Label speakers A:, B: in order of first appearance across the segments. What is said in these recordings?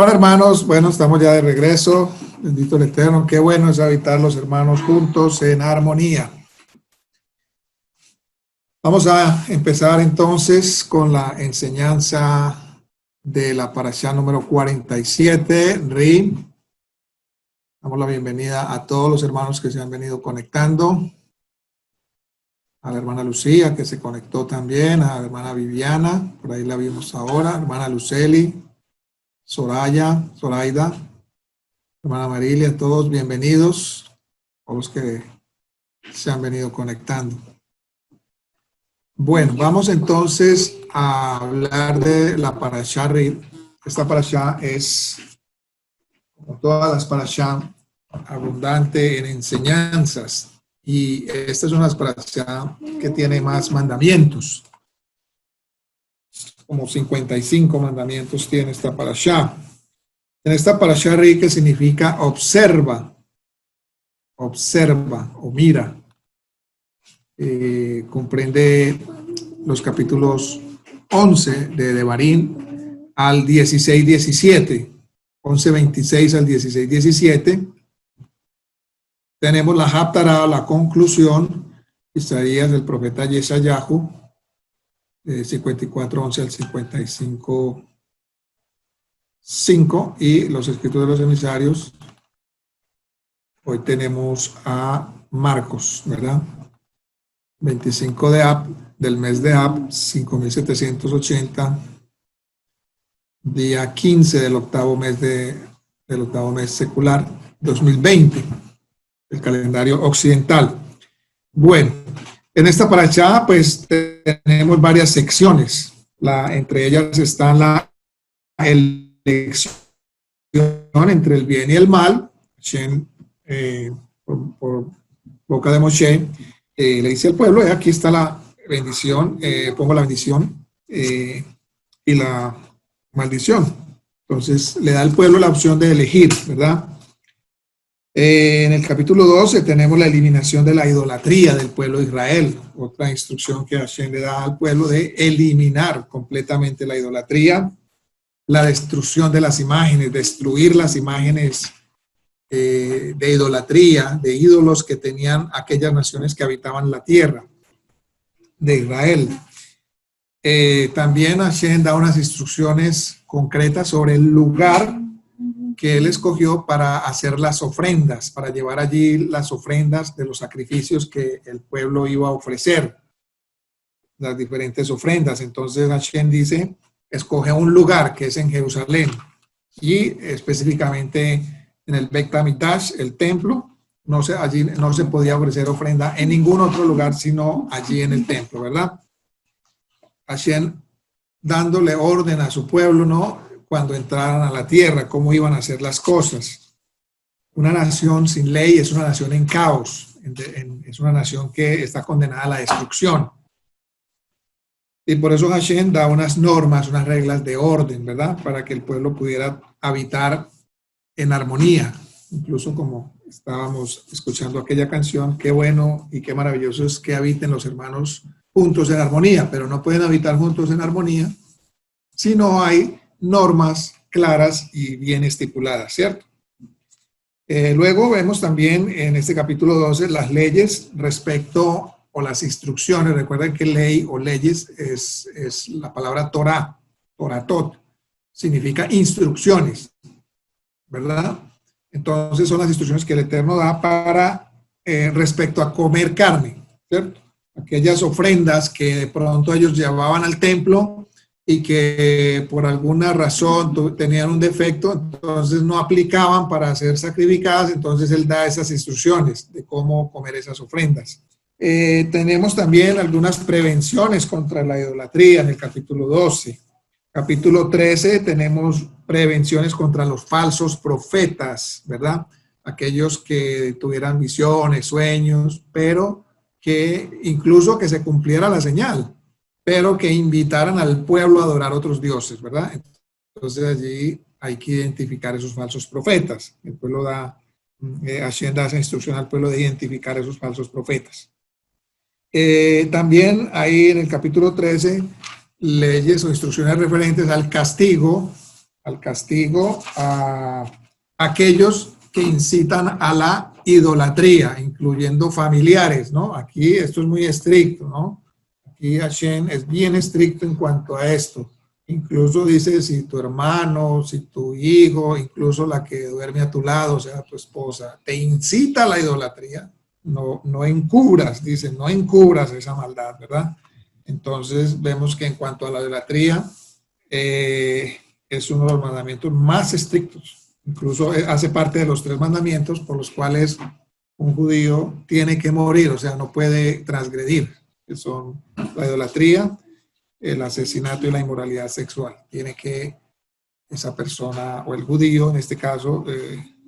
A: Shalom, hermanos. Bueno, estamos ya de regreso. Bendito el Eterno. Qué bueno es habitar los hermanos juntos en armonía. Vamos a empezar entonces con la enseñanza de la parashá número 47, Ri. Damos la bienvenida a todos los hermanos que se han venido conectando. A la hermana Lucía, que se conectó también. A la hermana Viviana, por ahí la vimos ahora. Hermana Luceli, Zoraida, hermana Marilia, todos bienvenidos, a los que se han venido conectando. Bueno, vamos entonces a hablar de la parashá Ri. Esta parashá es, como todas las parashá, abundante en enseñanzas. Y esta es una parashá que tiene más mandamientos. Como 55 mandamientos tiene esta parashá. En esta parashá Ri, que significa observa o mira, comprende los capítulos 11 de Devarim al 16-17, 11-26 al 16-17. Tenemos la Haftará, la conclusión, Isaías del profeta Yeshayahu, 54:11 al 55:5, y los escritos de los emisarios. Hoy tenemos a Marcos, ¿verdad? 25 de Ab, del mes de Ab, 5780, día 15 del octavo mes secular, 2020, el calendario occidental. Bueno, en esta parashá pues tenemos varias secciones. Entre ellas están la elección entre el bien y el mal. Por boca de Moshe, le dice al pueblo, aquí está la bendición, pongo la bendición y la maldición. Entonces le da al pueblo la opción de elegir, ¿verdad? En el capítulo 12 tenemos la eliminación de la idolatría del pueblo de Israel, otra instrucción que Hashem le da al pueblo de eliminar completamente la idolatría, la destrucción de las imágenes, destruir las imágenes de idolatría, de ídolos que tenían aquellas naciones que habitaban la tierra de Israel. También Hashem da unas instrucciones concretas sobre el lugar que él escogió para hacer las ofrendas, para llevar allí las ofrendas de los sacrificios que el pueblo iba a ofrecer, las diferentes ofrendas. Entonces Hashem dice, escoge un lugar que es en Jerusalén y específicamente en el Beit HaMikdash, el templo. Allí no se podía ofrecer ofrenda en ningún otro lugar sino allí en el templo, ¿verdad? Hashem dándole orden a su pueblo, ¿no? Cuando entraran a la tierra, cómo iban a hacer las cosas. Una nación sin ley es una nación en caos, es una nación que está condenada a la destrucción. Y por eso Hashem da unas normas, unas reglas de orden, ¿verdad? Para que el pueblo pudiera habitar en armonía. Incluso como estábamos escuchando aquella canción, qué bueno y qué maravilloso es que habiten los hermanos juntos en armonía, pero no pueden habitar juntos en armonía si no hay normas claras y bien estipuladas, ¿cierto? Luego vemos también en este capítulo 12 las leyes respecto, o las instrucciones. Recuerden que ley o leyes es la palabra Torah, Toratot, significa instrucciones, ¿verdad? Entonces son las instrucciones que el Eterno da para respecto a comer carne, ¿cierto? Aquellas ofrendas que de pronto ellos llevaban al templo y que por alguna razón tenían un defecto, entonces no aplicaban para ser sacrificadas. Entonces él da esas instrucciones de cómo comer esas ofrendas. Tenemos también algunas prevenciones contra la idolatría en el capítulo 12. Capítulo 13 tenemos prevenciones contra los falsos profetas, ¿verdad? Aquellos que tuvieran visiones, sueños, pero que incluso que se cumpliera la señal, pero que invitaran al pueblo a adorar a otros dioses, ¿verdad? Entonces allí hay que identificar esos falsos profetas. El pueblo Hashem da esa instrucción al pueblo de identificar esos falsos profetas. También ahí en el capítulo 13, leyes o instrucciones referentes al castigo al castigo a aquellos que incitan a la idolatría, incluyendo familiares, ¿no? Aquí esto es muy estricto, ¿no? Aquí Hashem es bien estricto en cuanto a esto. Incluso dice, si tu hermano, si tu hijo, incluso la que duerme a tu lado, o sea, tu esposa, te incita a la idolatría, no encubras, dice, no encubras esa maldad, ¿verdad? Entonces vemos que en cuanto a la idolatría, es uno de los mandamientos más estrictos. Incluso hace parte de los 3 mandamientos por los cuales un judío tiene que morir, o sea, no puede transgredir, que son la idolatría, el asesinato y la inmoralidad sexual. Tiene que esa persona, o el judío en este caso,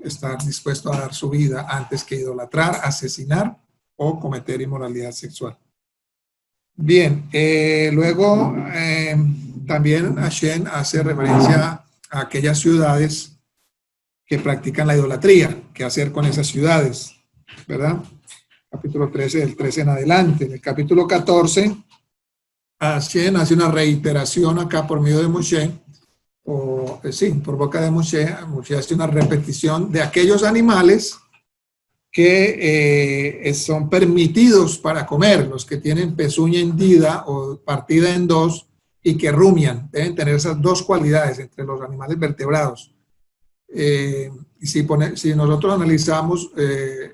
A: estar dispuesto a dar su vida antes que idolatrar, asesinar o cometer inmoralidad sexual. Bien, luego también Hashem hace referencia a aquellas ciudades que practican la idolatría, qué hacer con esas ciudades, ¿verdad? Capítulo 13, del 13 en adelante. En el capítulo 14, Hashem hace una reiteración acá por medio de Moshe, por boca de Moshe. Moshe hace una repetición de aquellos animales que son permitidos para comer, los que tienen pezuña hendida o partida en dos y que rumian. Deben tener esas 2 cualidades entre los animales vertebrados. Y si nosotros analizamos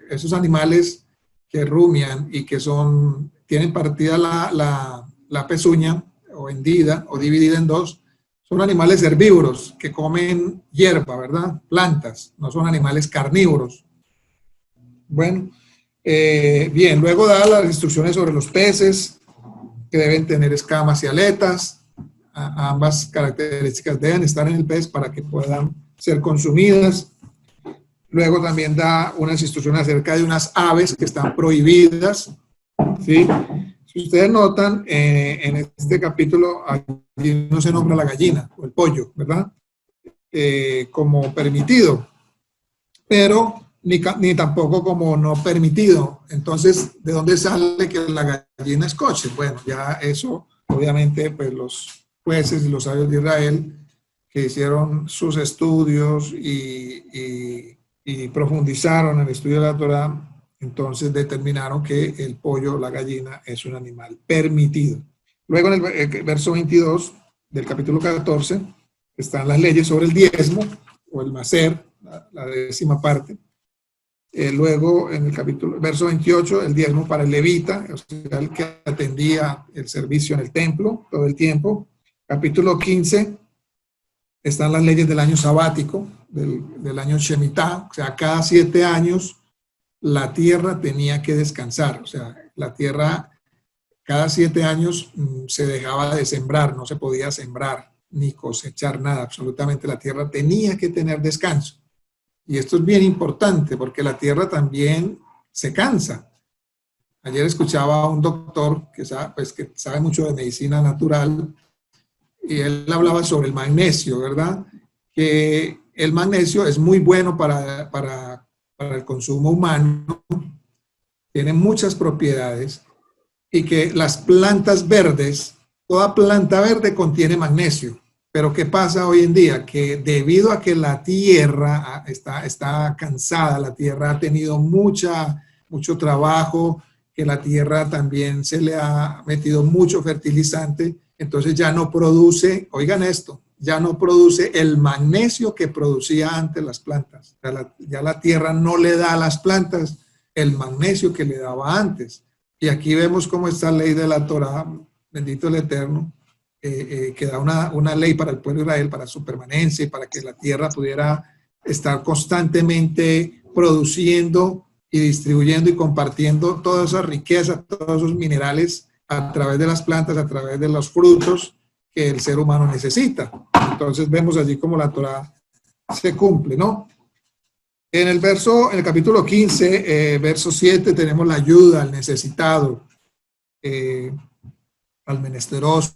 A: esos animales que rumian y que tienen partida la pezuña o hendida o dividida en 2, son animales herbívoros que comen hierba, ¿verdad? Plantas, no son animales carnívoros. Bueno, bien, luego da las instrucciones sobre los peces, que deben tener escamas y aletas. Ambas características deben estar en el pez para que puedan ser consumidas. Luego también da unas instrucciones acerca de unas aves que están prohibidas, ¿sí? Si ustedes notan, en este capítulo allí no se nombra la gallina o el pollo, ¿verdad? Como permitido, pero ni tampoco como no permitido. Entonces, ¿de dónde sale que la gallina es kosher? Bueno, ya eso, obviamente, pues los jueces y los sabios de Israel que hicieron sus estudios y profundizaron en el estudio de la Torá, entonces determinaron que el pollo, la gallina, es un animal permitido. Luego en el verso 22 del capítulo 14 están las leyes sobre el diezmo o el maser, la 10ª parte. Luego en el verso 28, el diezmo para el levita, o sea, el que atendía el servicio en el templo todo el tiempo. Capítulo 15, están las leyes del año sabático, del año Shemitah, o sea, cada 7 años la tierra tenía que descansar, o sea, la tierra cada 7 años se dejaba de sembrar, no se podía sembrar ni cosechar nada, absolutamente la tierra tenía que tener descanso. Y esto es bien importante porque la tierra también se cansa. Ayer escuchaba a un doctor que sabe mucho de medicina natural y él hablaba sobre el magnesio, ¿verdad? Que el magnesio es muy bueno para el consumo humano, tiene muchas propiedades y que las plantas verdes, toda planta verde contiene magnesio. Pero ¿qué pasa hoy en día? Que debido a que la tierra está cansada, la tierra ha tenido mucho trabajo, que la tierra también se le ha metido mucho fertilizante, entonces ya no produce, oigan esto, ya no produce el magnesio que producía antes las plantas. Ya la tierra no le da a las plantas el magnesio que le daba antes. Y aquí vemos cómo esta ley de la Torá, bendito el Eterno, que da una ley para el pueblo de Israel, para su permanencia y para que la tierra pudiera estar constantemente produciendo y distribuyendo y compartiendo toda esa riqueza, todos esos minerales a través de las plantas, a través de los frutos que el ser humano necesita. Entonces vemos allí cómo la Torá se cumple, ¿no? En el capítulo 15, verso 7, tenemos la ayuda al necesitado, al menesteroso,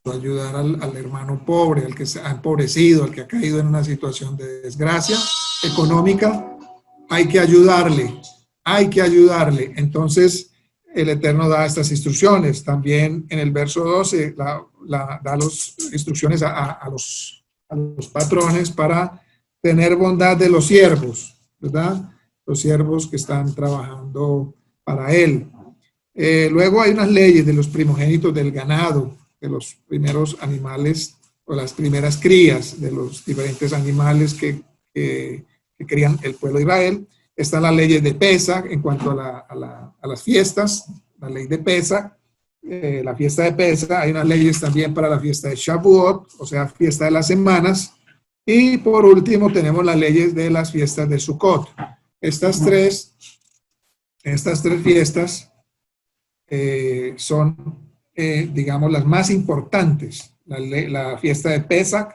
A: ayudar al hermano pobre, al que se ha empobrecido, al que ha caído en una situación de desgracia económica. Hay que ayudarle. Entonces, el Eterno da estas instrucciones. También en el verso 12 da las instrucciones a a los patrones para tener bondad de los siervos, ¿verdad? Los siervos que están trabajando para él. Luego hay unas leyes de los primogénitos del ganado, de los primeros animales o las primeras crías de los diferentes animales que crían el pueblo de Israel. Están las leyes de Pesach en cuanto a las fiestas, la ley de Pesach, la fiesta de Pesach. Hay unas leyes también para la fiesta de Shavuot, o sea, fiesta de las semanas. Y por último tenemos las leyes de las fiestas de Sukkot. Estas tres fiestas son, digamos, las más importantes. La fiesta de Pesach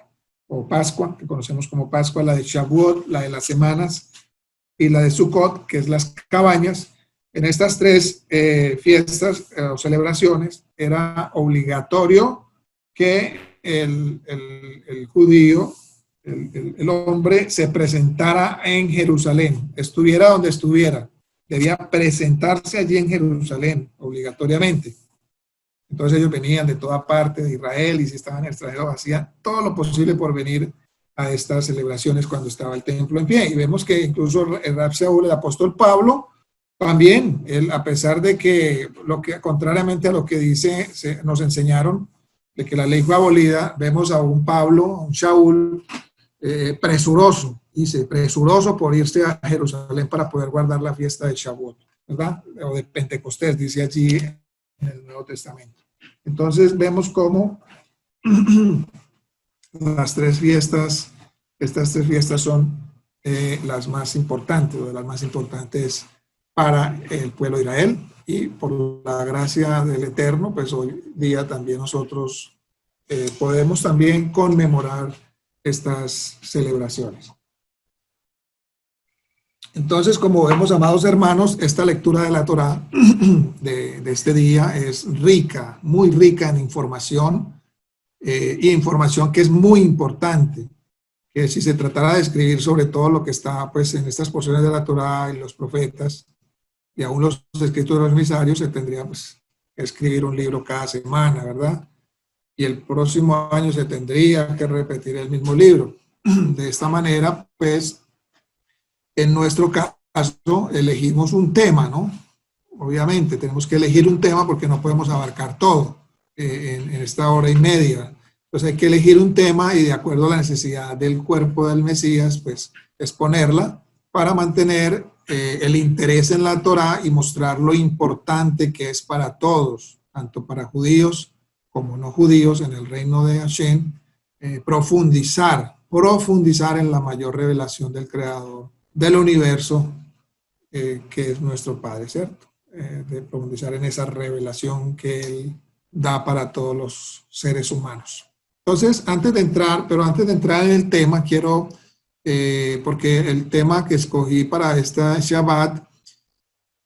A: o Pascua, que conocemos como Pascua, la de Shavuot, la de las semanas, y la de Sukkot, que es las cabañas. En estas tres fiestas o celebraciones era obligatorio que el judío, el hombre, se presentara en Jerusalén, estuviera donde estuviera. Debía presentarse allí en Jerusalén, obligatoriamente. Entonces ellos venían de toda parte de Israel y si estaban en el extranjero hacían todo lo posible por venir a estas celebraciones cuando estaba el templo en pie. Y vemos que incluso el Rab Shaul, el apóstol Pablo, también, él, a pesar de que, contrariamente a lo que dice, nos enseñaron de que la ley fue abolida, vemos a un Pablo, a un Shaul, presuroso, dice, presuroso por irse a Jerusalén para poder guardar la fiesta de Shavuot, ¿verdad? O de Pentecostés, dice allí en el Nuevo Testamento. Entonces vemos cómo estas tres fiestas son las más importantes, o de las más importantes para el pueblo de Israel, y por la gracia del Eterno, pues hoy día también nosotros podemos también conmemorar estas celebraciones. Entonces, como vemos, amados hermanos, esta lectura de la Torá de este día es rica, muy rica en información, y información que es muy importante, que si se tratara de escribir sobre todo lo que está pues, en estas porciones de la Torá y los profetas, y aún los escritos de los emisarios, se tendría pues, que escribir un libro cada semana, ¿verdad? Y el próximo año se tendría que repetir el mismo libro. De esta manera, pues, en nuestro caso, elegimos un tema, ¿no? Obviamente, tenemos que elegir un tema porque no podemos abarcar todo en esta hora y media. Entonces hay que elegir un tema y de acuerdo a la necesidad del cuerpo del Mesías, pues, exponerla para mantener el interés en la Torá y mostrar lo importante que es para todos, tanto para judíos como no judíos en el reino de Hashem, profundizar en la mayor revelación del Creador del universo, que es nuestro Padre, ¿cierto? De profundizar en esa revelación que Él da para todos los seres humanos. Entonces, antes de entrar en el tema, quiero, porque el tema que escogí para esta Shabbat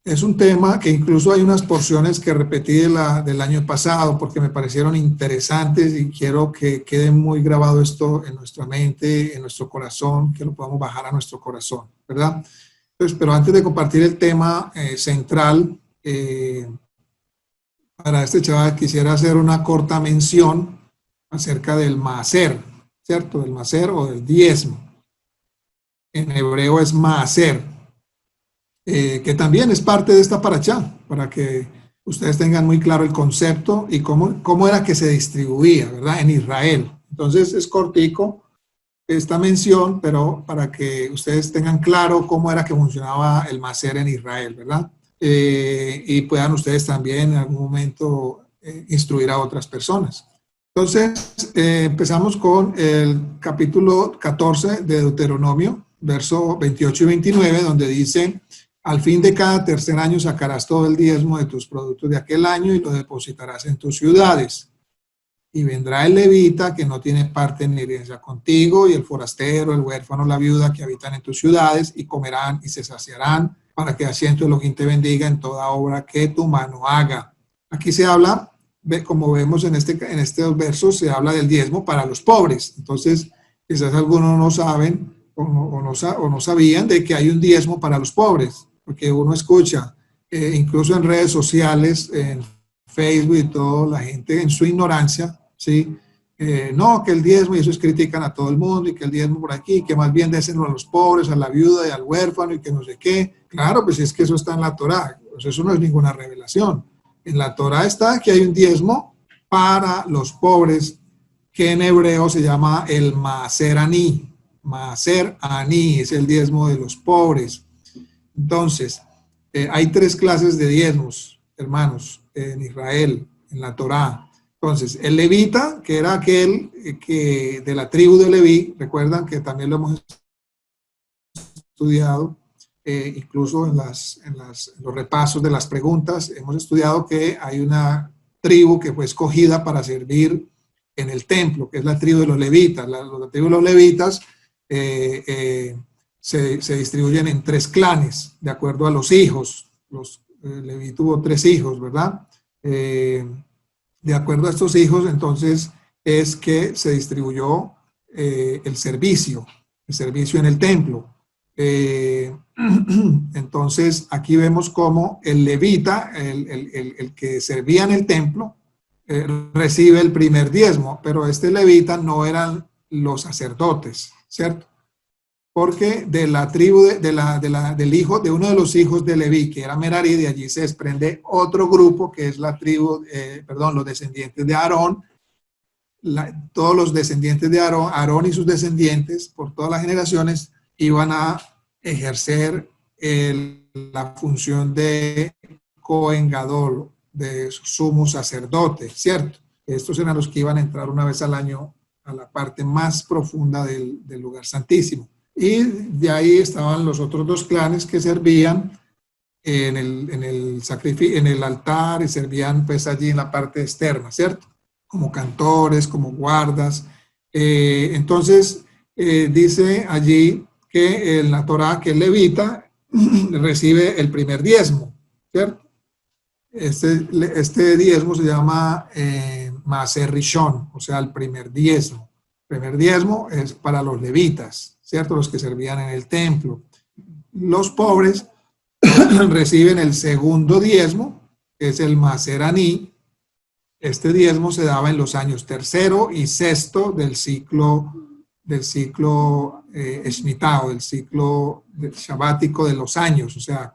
A: es un tema que incluso hay unas porciones que repetí del año pasado porque me parecieron interesantes y quiero que quede muy grabado esto en nuestra mente, en nuestro corazón, que lo podamos bajar a nuestro corazón, ¿verdad? Entonces, pero antes de compartir el tema central, para este Shabbat quisiera hacer una corta mención acerca del maaser, ¿cierto? Del maaser o del diezmo. En hebreo es maaser. Que también es parte de esta parashá, para que ustedes tengan muy claro el concepto y cómo era que se distribuía, ¿verdad? En Israel. Entonces es cortico esta mención, pero para que ustedes tengan claro cómo era que funcionaba el maaser en Israel, ¿verdad? Y puedan ustedes también en algún momento instruir a otras personas. Entonces empezamos con el capítulo 14 de Deuteronomio, verso 28 y 29, donde dice: al fin de cada tercer año sacarás todo el diezmo de tus productos de aquel año y lo depositarás en tus ciudades. Y vendrá el levita que no tiene parte ni herencia contigo, y el forastero, el huérfano, la viuda que habitan en tus ciudades, y comerán y se saciarán, para que asiento Elohim te bendiga en toda obra que tu mano haga. Aquí se habla, como vemos en estos versos, se habla del diezmo para los pobres. Entonces, quizás algunos no saben o no sabían de que hay un diezmo para los pobres, porque uno escucha, incluso en redes sociales, en Facebook y todo, la gente en su ignorancia, ¿sí? no, que el diezmo, y eso es critican a todo el mundo, y que el diezmo por aquí, que más bien désenlo a los pobres, a la viuda y al huérfano, y que no sé qué. Claro, pues es que eso está en la Torá, pues eso no es ninguna revelación. En la Torá está que hay un diezmo para los pobres, que en hebreo se llama el Maaser Aní. Maaser Aní es el diezmo de los pobres. Entonces, hay tres clases de diezmos, hermanos, en Israel, en la Torá. Entonces, el levita, que era aquel que de la tribu de Leví, recuerdan que también lo hemos estudiado, incluso en los repasos de las preguntas, hemos estudiado que hay una tribu que fue escogida para servir en el templo, que es la tribu de los levitas. La tribu de los levitas se distribuyen en tres clanes, de acuerdo a los hijos. Leví tuvo 3 hijos, ¿verdad? De acuerdo a estos hijos, entonces, es que se distribuyó el servicio en el templo. Entonces, aquí vemos cómo el levita, el que servía en el templo, recibe el primer diezmo, pero este levita no eran los sacerdotes, ¿cierto? Porque de la tribu del hijo, de uno de los hijos de Leví, que era Merari, de allí se desprende otro grupo que es la tribu, los descendientes de Aarón. Todos los descendientes de Aarón, Aarón y sus descendientes, por todas las generaciones, iban a ejercer la función de Cohen Gadol, de sumo sacerdote, ¿cierto? Estos eran los que iban a entrar una vez al año a la parte más profunda del lugar santísimo. Y de ahí estaban los otros 2 clanes que servían en el sacrificio, en el altar, y servían pues allí en la parte externa, ¿cierto? Como cantores, como guardas. Entonces, dice allí que en la Torá que el levita recibe el primer diezmo, ¿cierto? Este diezmo se llama Maaser Rishon, o sea, el primer diezmo. El primer diezmo es para los levitas, ¿cierto? Los que servían en el templo. Los pobres reciben el segundo diezmo, que es el Maaser Aní. Este diezmo se daba en los años 3º y 6º del ciclo Shemitah, del ciclo shabático de los años. O sea,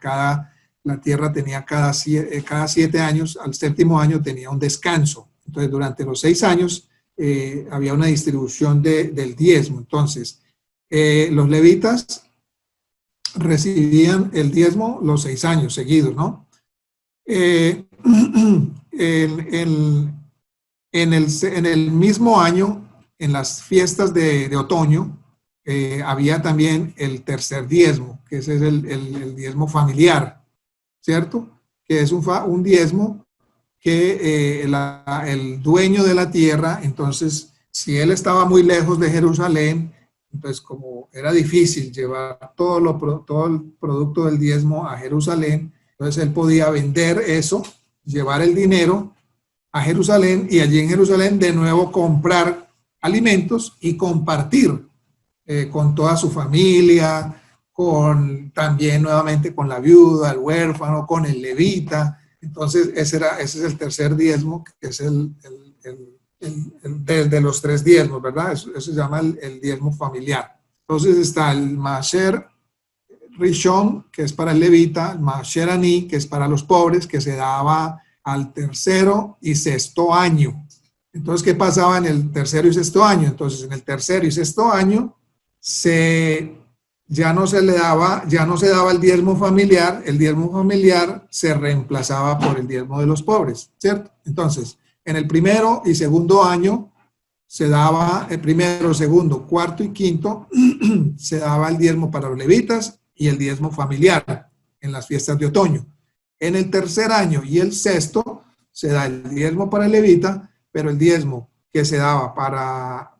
A: la tierra tenía cada 7 años, al 7º año tenía un descanso. Entonces, durante los 6 años había una distribución del diezmo. Entonces, los levitas recibían el diezmo los 6 años seguidos, ¿no? En el mismo año, en las fiestas de otoño, había también el tercer diezmo, que ese es el diezmo familiar, ¿cierto? Que es un diezmo que el dueño de la tierra, entonces, si él estaba muy lejos de Jerusalén, entonces como era difícil llevar todo el producto del diezmo a Jerusalén, entonces él podía vender eso, llevar el dinero a Jerusalén y allí en Jerusalén de nuevo comprar alimentos y compartir con toda su familia, también nuevamente con la viuda, el huérfano, con el levita. Entonces ese es el tercer diezmo, que es de los 3 diezmos, ¿verdad? Eso se llama el diezmo familiar. Entonces está el Maaser Rishon, que es para el levita, el Maaser Aní, que es para los pobres, que se daba al 3º y 6º año. Entonces, ¿qué pasaba en el 3º y 6º año? Entonces, en el 3º y 6º año ya no se daba el diezmo familiar se reemplazaba por el diezmo de los pobres, ¿cierto? Entonces, en el 1º y 2º año se daba, el 1º, 2º, 4º y 5º, se daba el diezmo para los levitas y el diezmo familiar en las fiestas de otoño. En el 3er año y el 6º se da el diezmo para el levita, pero el diezmo que se daba para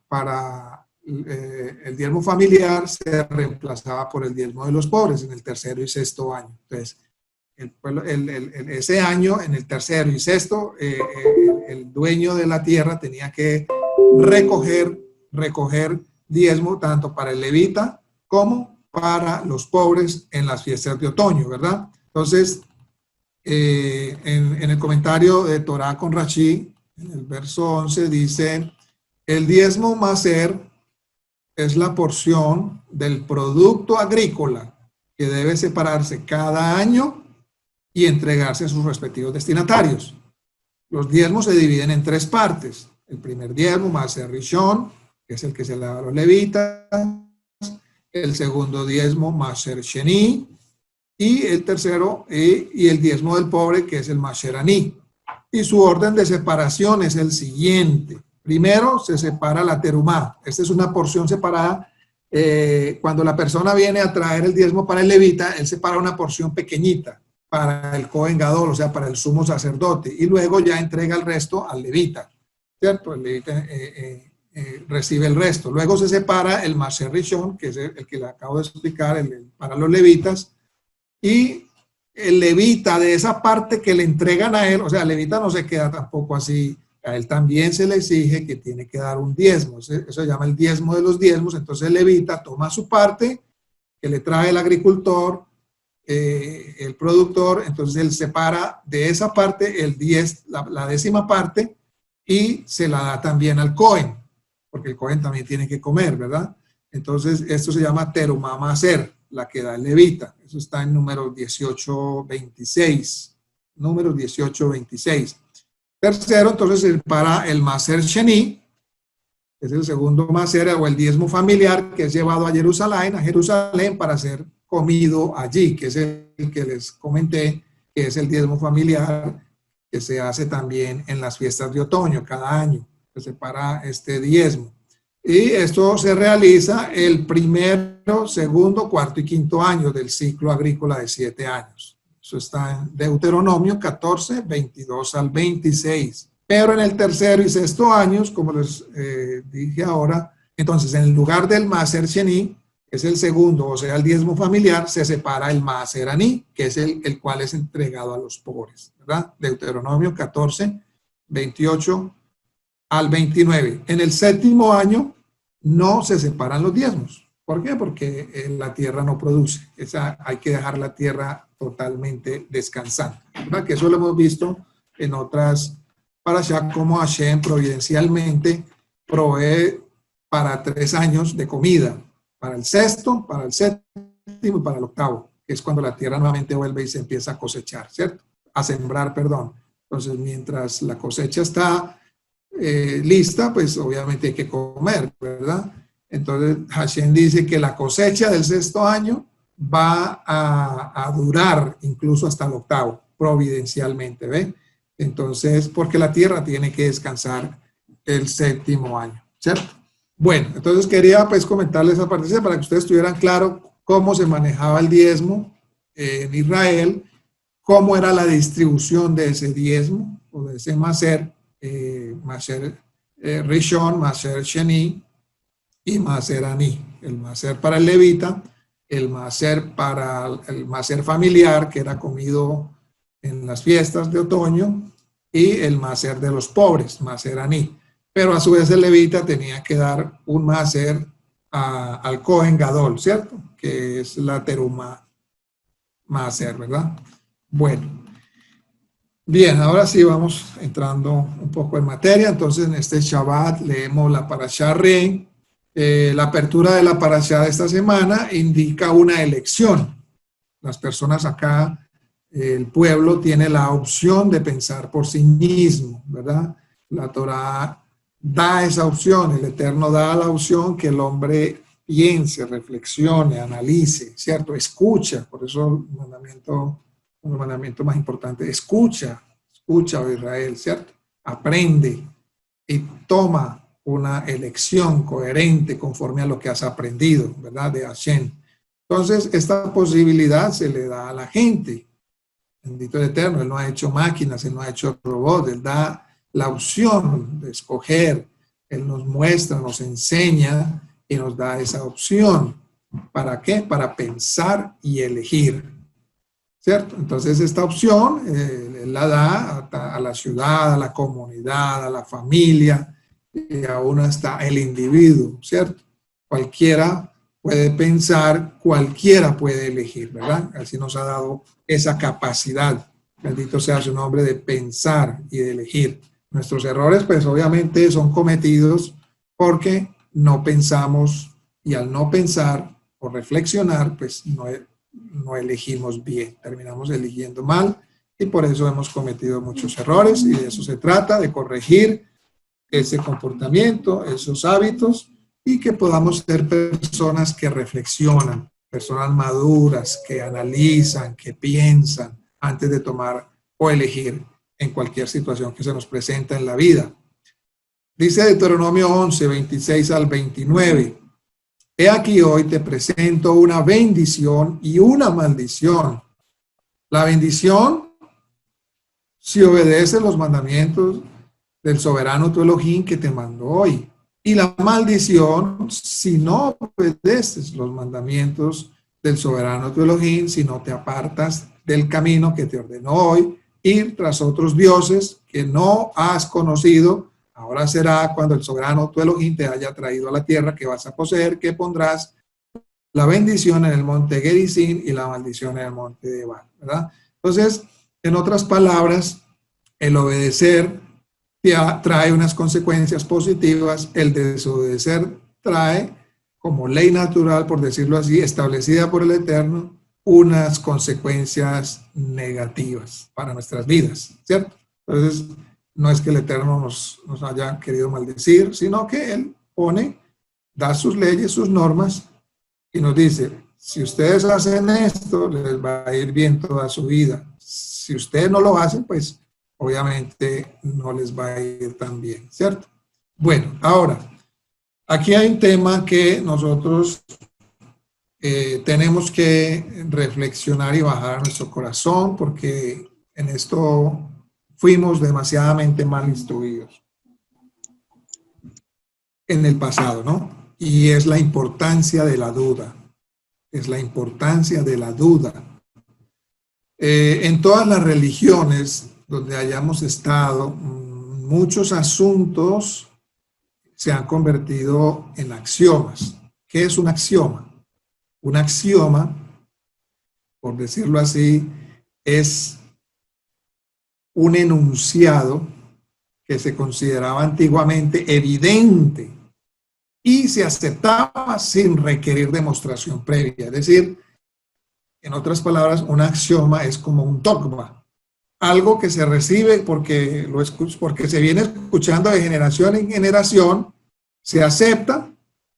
A: el diezmo familiar se reemplazaba por el diezmo de los pobres en el 3er y 6º año. Entonces, ese año, en el 3er y 6º, el dueño de la tierra tenía que recoger diezmo tanto para el levita como para los pobres en las fiestas de otoño, ¿verdad? Entonces, en el comentario de Torah con Rashi, en el verso 11 dice El diezmo maser es la porción del producto agrícola que debe separarse cada año y entregarse a sus respectivos destinatarios. Los diezmos se dividen en tres partes. El primer diezmo, maser rishon, que es el que se le da a los levitas. El segundo diezmo, maser sheni. Y el tercero, y el diezmo del pobre, que es el maser aní. Y su orden de separación es el siguiente. Primero se separa la terumá. Esta es una porción separada. Cuando la persona viene a traer el diezmo para el levita, él separa una porción pequeñita para el Cohen Gadol, o sea, para el sumo sacerdote, y luego ya entrega el resto al levita, ¿cierto? El levita recibe el resto. Luego se separa el maser rishon, que es el que le acabo de explicar, para los levitas, y el levita de esa parte que le entregan a él, o sea, el levita no se queda tampoco así, a él también se le exige que tiene que dar un diezmo, eso se llama el diezmo de los diezmos. Entonces el levita toma su parte que le trae el agricultor, el productor, entonces él separa de esa parte la décima parte y se la da también al Cohen, porque el Cohen también tiene que comer, ¿verdad? Entonces esto se llama terumá maser, la que da el levita. Eso está en números 18:26. Números 18:26. Tercero, entonces se separa el maser sheni, que es el segundo maser o el diezmo familiar, que es llevado a Jerusalén para ser comido allí, que es el que les comenté, que es el diezmo familiar que se hace también en las fiestas de otoño cada año. Se separa este diezmo. Y esto se realiza el primero, segundo, cuarto y quinto año del ciclo agrícola de 7 años. Eso está en Deuteronomio 14, 22 al 26. Pero en el tercero y sexto años, como les dije ahora, entonces en el lugar del maser sheni, que es el segundo, o sea, el diezmo familiar, se separa el maser aní, que es el cual es entregado a los pobres, ¿verdad? Deuteronomio 14, 28 al 29. En el séptimo año no se separan los diezmos. ¿Por qué? Porque la tierra no produce. Hay que dejar la tierra totalmente descansando, ¿verdad? Que eso lo hemos visto en otras parashá, como Hashem providencialmente provee para 3 años de comida, para el sexto, para el séptimo y para el octavo, que es cuando la tierra nuevamente vuelve y se empieza a cosechar, ¿cierto? A sembrar, perdón. Entonces, mientras la cosecha está lista, pues obviamente hay que comer, ¿verdad? Entonces Hashem dice que la cosecha del sexto año va a durar incluso hasta el octavo, providencialmente, ¿ve? Entonces, porque la tierra tiene que descansar el séptimo año, ¿cierto? Bueno, entonces quería pues comentarles esa parte para que ustedes tuvieran claro cómo se manejaba el diezmo en Israel, cómo era la distribución de ese diezmo o de ese maser, maser rishon, maser sheni y maser aní. El maser para el levita, el maser para el maser familiar, que era comido en las fiestas de otoño, y el maser de los pobres, maser aní. Pero a su vez el levita tenía que dar un maser al Cohen Gadol, ¿cierto? Que es la terumá maser, ¿verdad? Bueno. Bien, ahora sí vamos entrando un poco en materia. Entonces, en este Shabbat leemos la Parashá Re. La apertura de la Parashá de esta semana indica una elección. Las personas acá, el pueblo, tiene la opción de pensar por sí mismo, ¿verdad? La Torá da esa opción, el Eterno da la opción que el hombre piense, reflexione, analice, ¿cierto? Escucha, por eso el mandamiento más importante, escucha, oh Israel, ¿cierto? Aprende y toma una elección coherente conforme a lo que has aprendido, ¿verdad? De Hashem. Entonces, esta posibilidad se le da a la gente. Bendito el Eterno, Él no ha hecho máquinas, Él no ha hecho robots, Él da la opción de escoger, Él nos muestra, nos enseña y nos da esa opción. ¿Para qué? Para pensar y elegir. ¿Cierto? Entonces esta opción la da a la ciudad, a la comunidad, a la familia y aún hasta el individuo, ¿cierto? Cualquiera puede pensar, cualquiera puede elegir, ¿verdad? Así nos ha dado esa capacidad, bendito sea su nombre, de pensar y de elegir. Nuestros errores pues obviamente son cometidos porque no pensamos, y al no pensar o reflexionar, pues no elegimos bien, terminamos eligiendo mal, y por eso hemos cometido muchos errores, y de eso se trata, de corregir ese comportamiento, esos hábitos, y que podamos ser personas que reflexionan, personas maduras, que analizan, que piensan antes de tomar o elegir en cualquier situación que se nos presenta en la vida. Dice Deuteronomio 11, 26 al 29. He aquí hoy te presento una bendición y una maldición. La bendición, si obedeces los mandamientos del soberano tu Elohim que te mandó hoy. Y la maldición, si no obedeces los mandamientos del soberano tu Elohim, si no te apartas del camino que te ordenó hoy, ir tras otros dioses que no has conocido. Ahora será cuando el soberano tu Elohim te haya traído a la tierra que vas a poseer, que pondrás la bendición en el monte Gerizim y la maldición en el monte de Ebal, ¿verdad? Entonces, en otras palabras, el obedecer trae unas consecuencias positivas, el desobedecer trae, como ley natural, por decirlo así, establecida por el Eterno, unas consecuencias negativas para nuestras vidas, ¿cierto? Entonces, no es que el Eterno nos haya querido maldecir, sino que Él da sus leyes, sus normas, y nos dice, si ustedes hacen esto, les va a ir bien toda su vida. Si ustedes no lo hacen, pues obviamente no les va a ir tan bien, ¿cierto? Bueno, ahora, aquí hay un tema que nosotros tenemos que reflexionar y bajar a nuestro corazón, porque en esto fuimos demasiadamente mal instruidos en el pasado, ¿no? Y es la importancia de la duda, es la importancia de la duda. En todas las religiones donde hayamos estado, muchos asuntos se han convertido en axiomas. ¿Qué es un axioma? Un axioma, por decirlo así, es un enunciado que se consideraba antiguamente evidente y se aceptaba sin requerir demostración previa. Es decir, en otras palabras, un axioma es como un dogma, algo que se recibe porque se viene escuchando de generación en generación, se acepta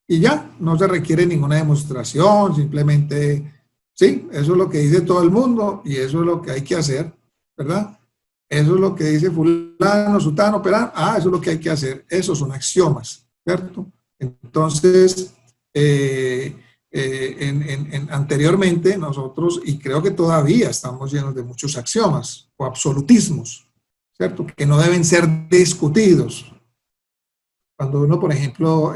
A: y ya, no se requiere ninguna demostración, simplemente, sí, eso es lo que dice todo el mundo y eso es lo que hay que hacer, ¿verdad? Eso es lo que dice fulano, sutano, perano, eso es lo que hay que hacer, esos son axiomas, ¿cierto? Entonces, anteriormente nosotros, y creo que todavía estamos llenos de muchos axiomas o absolutismos, ¿cierto? Que no deben ser discutidos. Cuando uno, por ejemplo,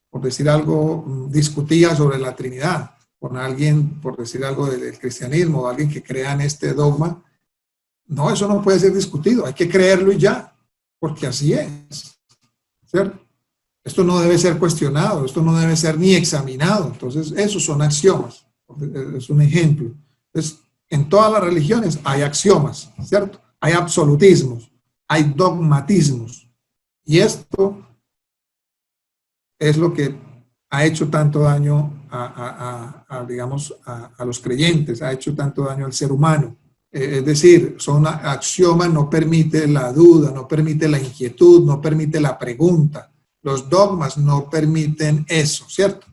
A: por decir algo, discutía sobre la Trinidad con alguien, por decir algo del cristianismo, o alguien que crea en este dogma, no, eso no puede ser discutido, hay que creerlo y ya, porque así es, ¿cierto? Esto no debe ser cuestionado, esto no debe ser ni examinado. Entonces, esos son axiomas. Es un ejemplo. Entonces, en todas las religiones hay axiomas, ¿cierto? Hay absolutismos, hay dogmatismos. Y esto es lo que ha hecho tanto daño digamos, a los creyentes, ha hecho tanto daño al ser humano. Es decir, son axiomas, no permite la duda, no permite la inquietud, no permite la pregunta. Los dogmas no permiten eso, ¿cierto?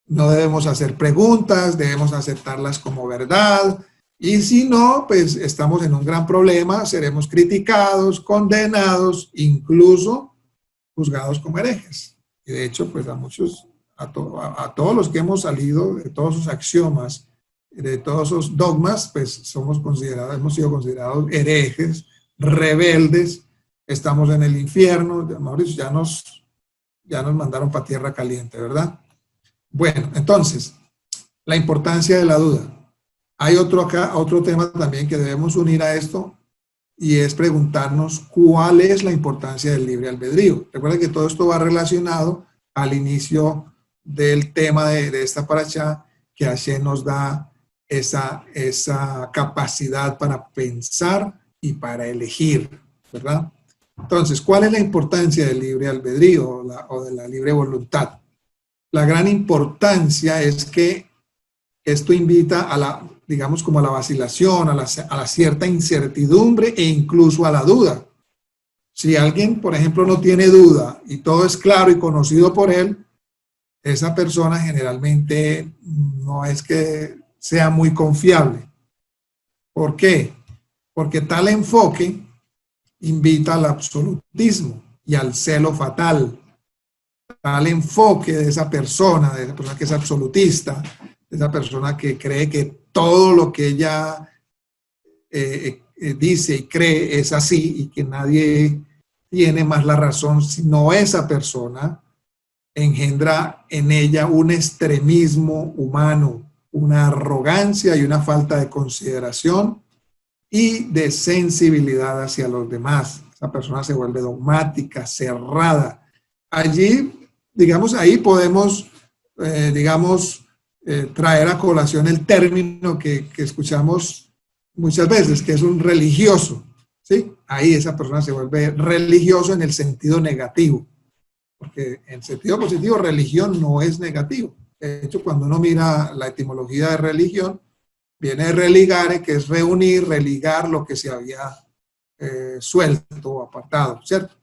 A: No debemos hacer preguntas, debemos aceptarlas como verdad, y si no, pues estamos en un gran problema, seremos criticados, condenados, incluso juzgados como herejes. Y de hecho, pues a todos los que hemos salido de todos esos axiomas, de todos esos dogmas, pues hemos sido considerados herejes, rebeldes, estamos en el infierno, Mauricio, ya nos mandaron para tierra caliente, ¿verdad? Bueno, entonces, la importancia de la duda. Hay otro tema también que debemos unir a esto y es preguntarnos cuál es la importancia del libre albedrío. Recuerden que todo esto va relacionado al inicio del tema de esta parashá, que Hashem nos da esa capacidad para pensar y para elegir, ¿verdad? Entonces, ¿cuál es la importancia del libre albedrío o de la libre voluntad? La gran importancia es que esto invita a la, digamos, como a la vacilación, a la cierta incertidumbre e incluso a la duda. Si alguien, por ejemplo, no tiene duda y todo es claro y conocido por él, esa persona generalmente no es que sea muy confiable. ¿Por qué? Porque tal enfoque invita al absolutismo y al celo fatal. Tal enfoque de esa persona que es absolutista, de esa persona que cree que todo lo que ella dice y cree es así y que nadie tiene más la razón sino esa persona, engendra en ella un extremismo humano, una arrogancia y una falta de consideración y de sensibilidad hacia los demás. Esa persona se vuelve dogmática, cerrada. Allí, digamos, ahí podemos, traer a colación el término que escuchamos muchas veces, que es un religioso, ¿sí? Ahí esa persona se vuelve religioso en el sentido negativo, porque en sentido positivo religión no es negativo. De hecho, cuando uno mira la etimología de religión, viene de religare, que es reunir, religar lo que se había suelto o apartado, ¿cierto?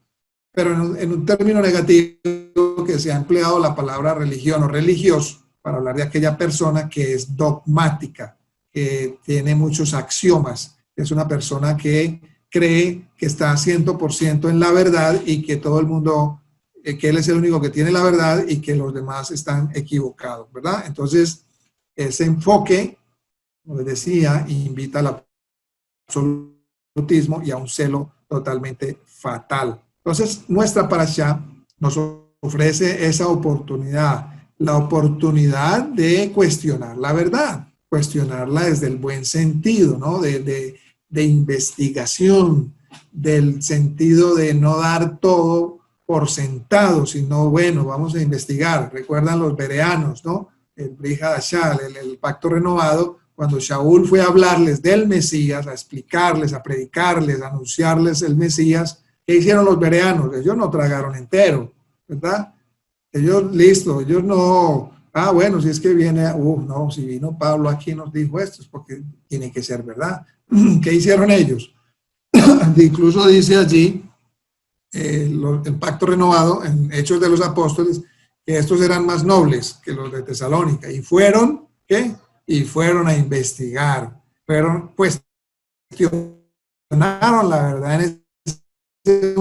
A: Pero en un término negativo que se ha empleado la palabra religión o religioso para hablar de aquella persona que es dogmática, que tiene muchos axiomas, es una persona que cree que está 100% en la verdad y que todo el mundo, que él es el único que tiene la verdad y que los demás están equivocados, ¿verdad? Entonces, ese enfoque, como les decía, invita al absolutismo y a un celo totalmente fatal. Entonces, nuestra parashá nos ofrece esa oportunidad, la oportunidad de cuestionar la verdad, cuestionarla desde el buen sentido, ¿no? De investigación, del sentido de no dar todo por sentado, sino, bueno, vamos a investigar. Recuerdan los bereanos, ¿no? El Brit Hadashah, el pacto renovado, cuando Shaul fue a hablarles del Mesías, a explicarles, a predicarles, a anunciarles el Mesías, ¿qué hicieron los bereanos? Ellos no tragaron entero, ¿verdad? Ellos, listo, ellos no, bueno, si es que viene, no, si vino Pablo aquí y nos dijo esto, es porque tiene que ser verdad. ¿Qué hicieron ellos? Incluso dice allí, el pacto renovado, en Hechos de los Apóstoles, que estos eran más nobles que los de Tesalónica, y fueron, ¿qué? Y fueron a investigar, fueron, pues, cuestionaron la verdad en ese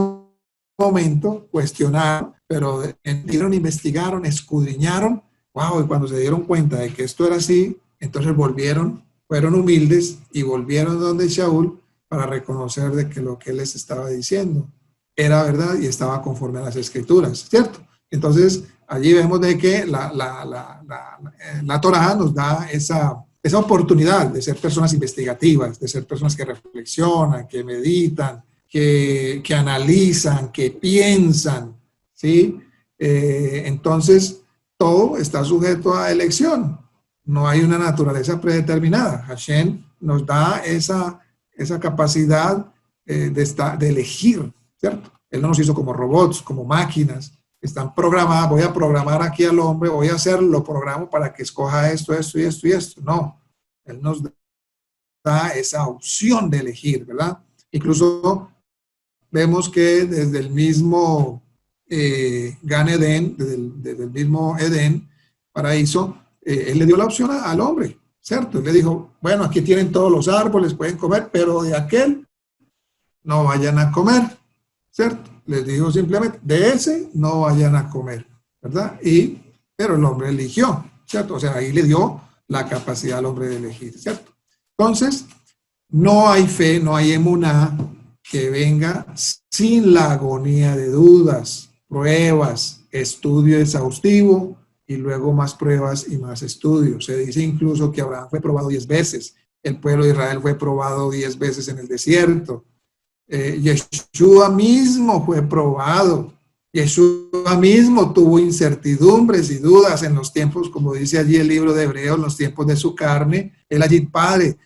A: momento, cuestionaron, pero entendieron, investigaron, escudriñaron, wow, y cuando se dieron cuenta de que esto era así, entonces volvieron, fueron humildes y volvieron donde Shaul para reconocer de que lo que él les estaba diciendo era verdad y estaba conforme a las escrituras, ¿cierto? Entonces, allí vemos de que la Torá nos da esa oportunidad de ser personas investigativas, de ser personas que reflexionan, que meditan, que analizan, que piensan, ¿sí? Entonces, todo está sujeto a elección. No hay una naturaleza predeterminada. Hashem nos da esa capacidad de elegir, ¿cierto? Él no nos hizo como robots, como máquinas, que están programadas. Voy a programar aquí al hombre, voy a hacer, lo programo para que escoja esto, esto y esto y esto. No, Él nos da esa opción de elegir, ¿verdad? Incluso vemos que desde el mismo Gan Edén, desde el mismo Edén, paraíso, Él le dio la opción al hombre, ¿cierto? Él le dijo, bueno, aquí tienen todos los árboles, pueden comer, pero de aquel no vayan a comer, ¿cierto? Les dijo simplemente, de ese no vayan a comer, ¿verdad? Pero el hombre eligió, ¿cierto? O sea, ahí le dio la capacidad al hombre de elegir, ¿cierto? Entonces, no hay fe, no hay emuná que venga sin la agonía de dudas, pruebas, estudio exhaustivo y luego más pruebas y más estudios. Se dice incluso que Abraham fue probado 10 veces, el pueblo de Israel fue probado 10 veces en el desierto. Yeshua mismo fue probado. Yeshua mismo tuvo incertidumbres y dudas en los tiempos, como dice allí el libro de Hebreos, los tiempos de su carne. Él allí, Padre,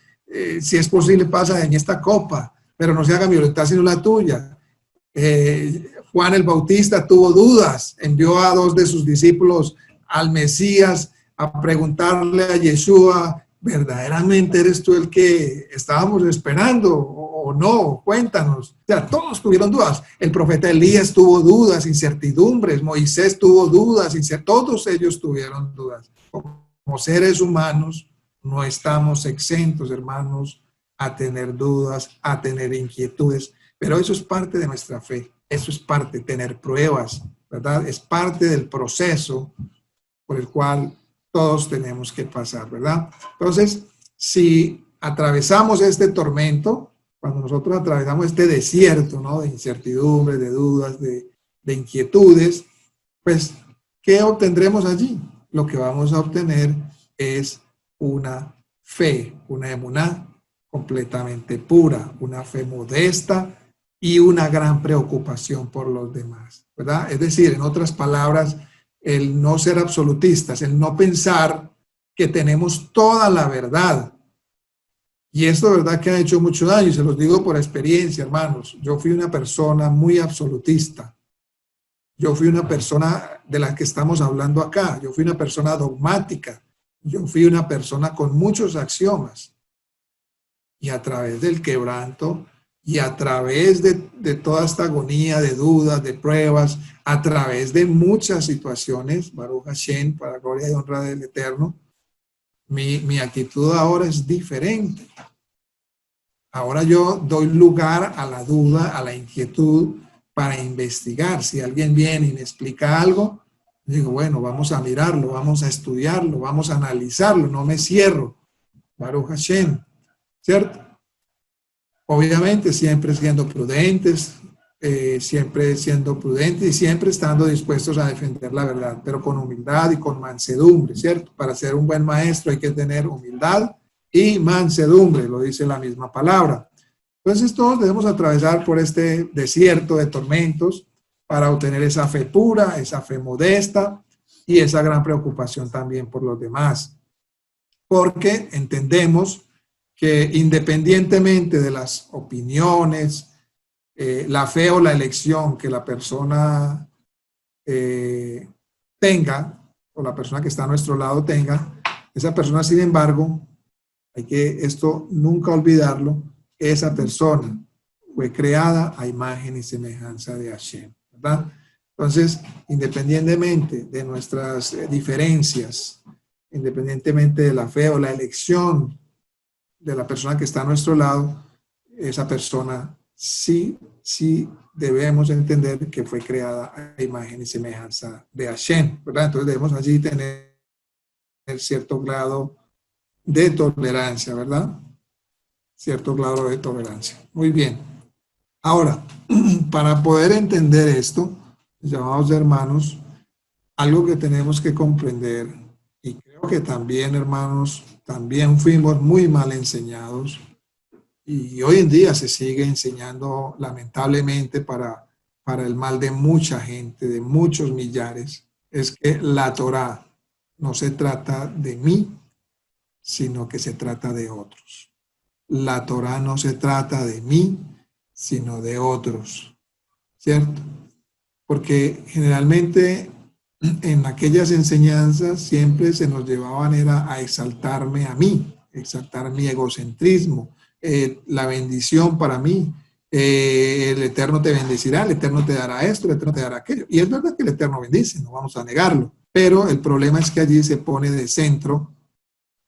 A: si es posible, pasa en esta copa, pero no se haga mi voluntad sino la tuya. Juan el Bautista tuvo dudas, envió a 2 de sus discípulos al Mesías a preguntarle a Yeshua, ¿verdaderamente eres tú el que estábamos esperando o no? Cuéntanos. O sea, todos tuvieron dudas. El profeta Elías tuvo dudas, incertidumbres. Moisés tuvo dudas, todos ellos tuvieron dudas. Como seres humanos, no estamos exentos, hermanos, a tener dudas, a tener inquietudes, pero eso es parte de nuestra fe. Eso es parte, tener pruebas, ¿verdad? Es parte del proceso por el cual todos tenemos que pasar, ¿verdad? Entonces, si atravesamos este tormento, cuando nosotros atravesamos este desierto, ¿no? De incertidumbre, de dudas, de inquietudes, pues, ¿qué obtendremos allí? Lo que vamos a obtener es una fe, una emuná completamente pura, una fe modesta y una gran preocupación por los demás, ¿verdad? Es decir, en otras palabras, el no ser absolutistas, el no pensar que tenemos toda la verdad. Y esto, verdad, que ha hecho mucho daño, y se los digo por experiencia, hermanos. Yo fui una persona muy absolutista. Yo fui una persona de la que estamos hablando acá. Yo fui una persona dogmática. Yo fui una persona con muchos axiomas. Y a través del quebranto y a través de toda esta agonía de dudas, de pruebas, a través de muchas situaciones, Baruch Hashem, para gloria y honra del Eterno, mi actitud ahora es diferente. Ahora yo doy lugar a la duda, a la inquietud, para investigar. Si alguien viene y me explica algo, digo, bueno, vamos a mirarlo, vamos a estudiarlo, vamos a analizarlo, no me cierro. Baruch Hashem, ¿cierto? Obviamente siempre siendo prudentes, y siempre estando dispuestos a defender la verdad, pero con humildad y con mansedumbre, ¿cierto? Para ser un buen maestro hay que tener humildad y mansedumbre, lo dice la misma palabra. Entonces todos debemos atravesar por este desierto de tormentos para obtener esa fe pura, esa fe modesta y esa gran preocupación también por los demás. Porque entendemos que independientemente de las opiniones, la fe o la elección que la persona tenga, o la persona que está a nuestro lado tenga, esa persona, sin embargo, hay que esto nunca olvidarlo, esa persona fue creada a imagen y semejanza de Hashem, ¿verdad? Entonces, independientemente de nuestras diferencias, independientemente de la fe o la elección de la persona que está a nuestro lado, esa persona sí debemos entender que fue creada a imagen y semejanza de Hashem, ¿verdad? Entonces debemos allí tener cierto grado de tolerancia, ¿verdad? Cierto grado de tolerancia. Muy bien. Ahora, para poder entender esto, llamados hermanos, algo que tenemos que comprender, y creo que también, hermanos, también fuimos muy mal enseñados, y hoy en día se sigue enseñando lamentablemente para el mal de mucha gente, de muchos millares, es que la Torá no se trata de mí, sino que se trata de otros. La Torá no se trata de mí, sino de otros, ¿cierto? Porque generalmente en aquellas enseñanzas siempre se nos llevaban era a exaltarme a mí, exaltar mi egocentrismo, la bendición para mí, el Eterno te bendecirá, el Eterno te dará esto, el Eterno te dará aquello. Y es verdad que el Eterno bendice, no vamos a negarlo, pero el problema es que allí se pone de centro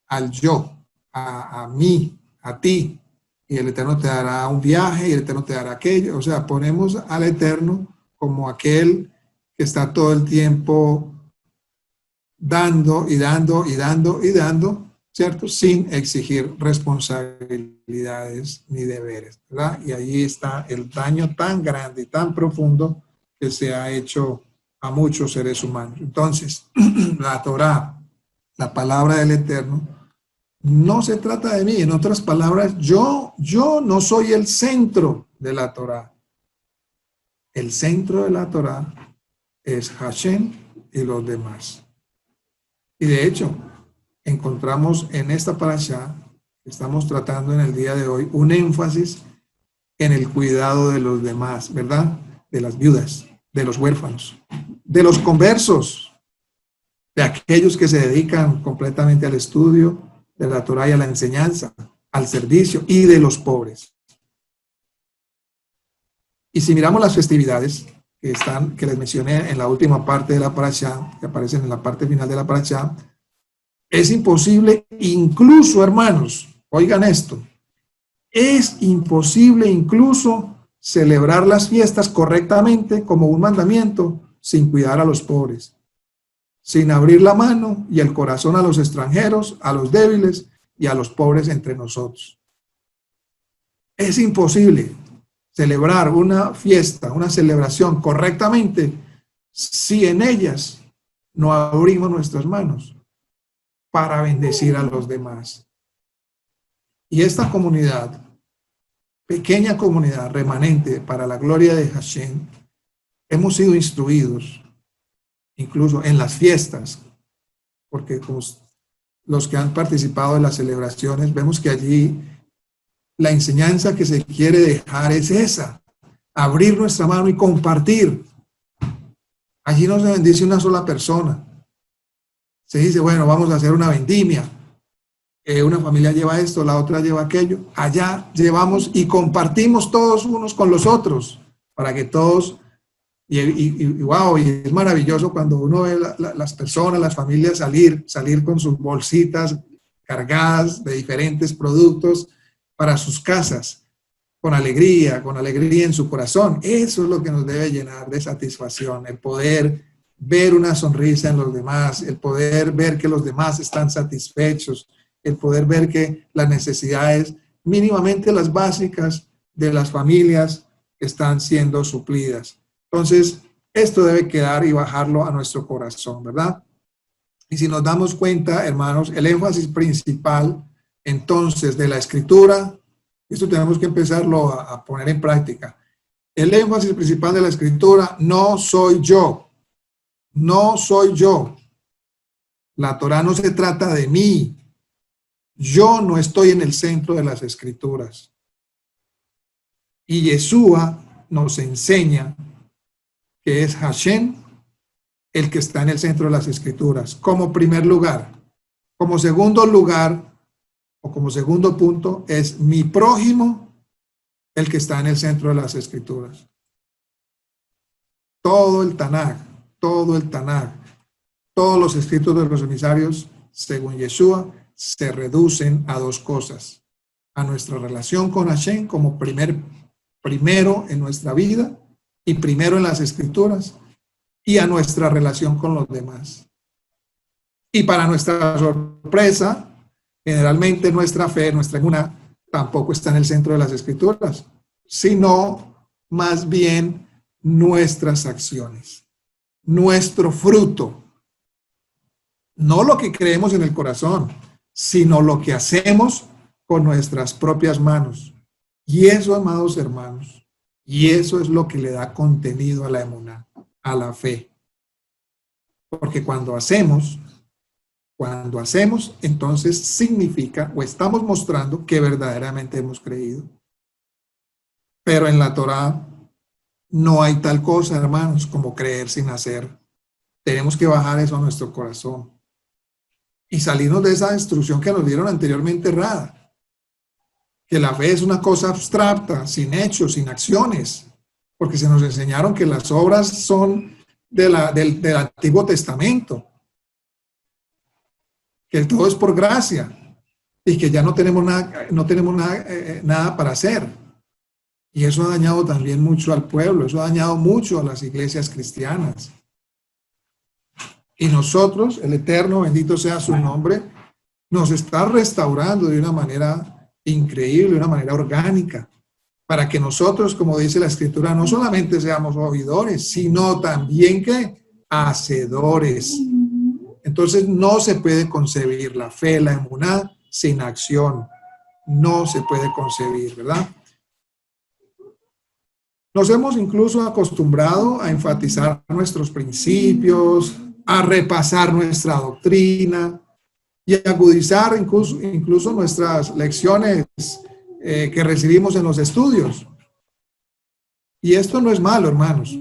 A: al yo, a mí, a ti, y el Eterno te dará un viaje y el Eterno te dará aquello. O sea, ponemos al Eterno como aquel que está todo el tiempo dando y dando y dando y dando, ¿cierto? Sin exigir responsabilidades ni deberes, ¿verdad? Y ahí está el daño tan grande y tan profundo que se ha hecho a muchos seres humanos. Entonces, la Torá, la palabra del Eterno, no se trata de mí. En otras palabras, yo no soy el centro de la Torá. El centro de la Torá es Hashem y los demás. Y de hecho, encontramos en esta parashá que estamos tratando en el día de hoy un énfasis en el cuidado de los demás, ¿verdad? de las viudas, de los huérfanos, de los conversos, de aquellos que se dedican completamente al estudio de la Torá y a la enseñanza, al servicio, y de los pobres. Y si miramos las festividades que les mencioné en la última parte de la parashá, que aparecen en la parte final de la parashá, es imposible, incluso, hermanos, oigan esto, es imposible incluso celebrar las fiestas correctamente como un mandamiento sin cuidar a los pobres, sin abrir la mano y el corazón a los extranjeros, a los débiles y a los pobres entre nosotros. Es imposible celebrar una fiesta, una celebración correctamente si en ellas no abrimos nuestras manos para bendecir a los demás. Y esta comunidad, pequeña comunidad remanente para la gloria de Hashem, hemos sido instruidos, incluso en las fiestas, porque como los que han participado en las celebraciones, vemos que allí la enseñanza que se quiere dejar es esa, abrir nuestra mano y compartir. Allí no se bendice una sola persona. Se dice, bueno, vamos a hacer una vendimia. Una familia lleva esto, la otra lleva aquello. Allá llevamos y compartimos todos unos con los otros, para que todos, wow, y es maravilloso cuando uno ve las personas, las familias salir con sus bolsitas cargadas de diferentes productos para sus casas, con alegría en su corazón. Eso es lo que nos debe llenar de satisfacción, el poder ver una sonrisa en los demás, el poder ver que los demás están satisfechos, el poder ver que las necesidades, mínimamente las básicas de las familias, están siendo suplidas. Entonces, esto debe quedar y bajarlo a nuestro corazón, ¿verdad? Y si nos damos cuenta, hermanos, el énfasis principal, entonces, de la Escritura, esto tenemos que empezarlo a poner en práctica. El énfasis principal de la Escritura, no soy yo. No soy yo. La Torá no se trata de mí. Yo no estoy en el centro de las Escrituras. Y Yeshua nos enseña que es Hashem el que está en el centro de las Escrituras, como primer lugar. Como segundo lugar, o como segundo punto, es mi prójimo el que está en el centro de las Escrituras. Todo el Tanaj, todos los escritos de los emisarios, según Yeshua, se reducen a dos cosas: a nuestra relación con Hashem como primero en nuestra vida y primero en las Escrituras, y a nuestra relación con los demás. Y para nuestra sorpresa, generalmente nuestra fe, nuestra emuná, tampoco está en el centro de las Escrituras, sino más bien nuestras acciones, nuestro fruto. No lo que creemos en el corazón, sino lo que hacemos con nuestras propias manos. Y eso, amados hermanos, y eso es lo que le da contenido a la emuná, a la fe. Porque cuando hacemos, entonces significa o estamos mostrando que verdaderamente hemos creído. Pero en la Torá no hay tal cosa, hermanos, como creer sin hacer. Tenemos que bajar eso a nuestro corazón y salirnos de esa instrucción que nos dieron anteriormente errada. Que la fe es una cosa abstracta, sin hechos, sin acciones, porque se nos enseñaron que las obras son del Antiguo Testamento, que todo es por gracia y que ya no tenemos nada para hacer. Y eso ha dañado también mucho al pueblo, eso ha dañado mucho a las iglesias cristianas. Y nosotros, el Eterno, bendito sea su nombre, nos está restaurando de una manera increíble, de una manera orgánica, para que nosotros, como dice la Escritura, no solamente seamos oidores, sino también que hacedores. Entonces no se puede concebir la fe, la emuná, sin acción. No se puede concebir, ¿verdad? Nos hemos incluso acostumbrado a enfatizar nuestros principios, a repasar nuestra doctrina y a agudizar incluso nuestras lecciones que recibimos en los estudios. Y esto no es malo, hermanos,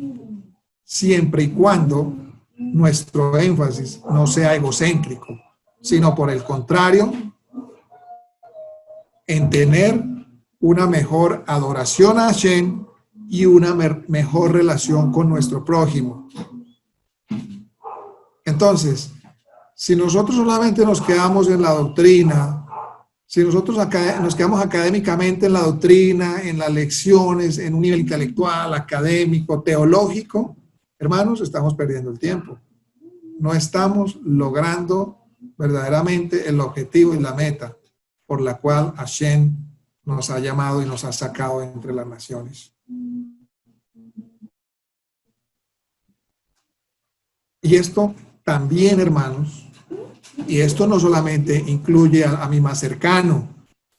A: siempre y cuando nuestro énfasis no sea egocéntrico, sino por el contrario, en tener una mejor adoración a Hashem y una mejor relación con nuestro prójimo. Entonces, si nosotros solamente nos quedamos en la doctrina, si nosotros nos quedamos académicamente en la doctrina, en las lecciones, en un nivel intelectual, académico, teológico, hermanos, estamos perdiendo el tiempo. No estamos logrando verdaderamente el objetivo y la meta por la cual Hashem nos ha llamado y nos ha sacado entre las naciones. Y esto también, hermanos, y esto no solamente incluye a mi más cercano,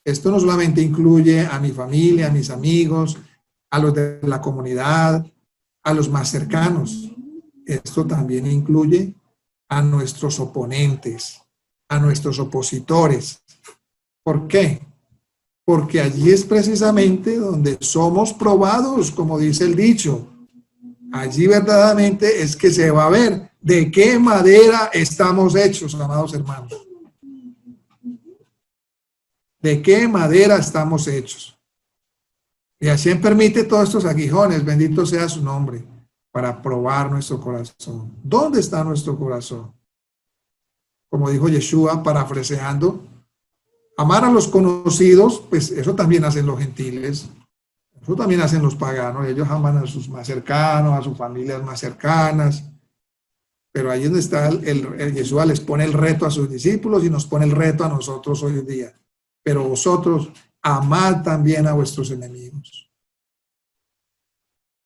A: esto no solamente incluye a mi familia, a mis amigos, a los de la comunidad, a los más cercanos. Esto también incluye a nuestros oponentes, a nuestros opositores. ¿Por qué? Porque allí es precisamente donde somos probados, como dice el dicho. Allí verdaderamente es que se va a ver de qué madera estamos hechos, amados hermanos. ¿De qué madera estamos hechos? Y así permite todos estos aguijones, bendito sea su nombre, para probar nuestro corazón. ¿Dónde está nuestro corazón? Como dijo Yeshua, parafraseando, amar a los conocidos, pues eso también hacen los gentiles, eso también hacen los paganos, ellos aman a sus más cercanos, a sus familias más cercanas, pero ahí donde está el Yeshua les pone el reto a sus discípulos y nos pone el reto a nosotros hoy en día. Pero vosotros amad también a vuestros enemigos.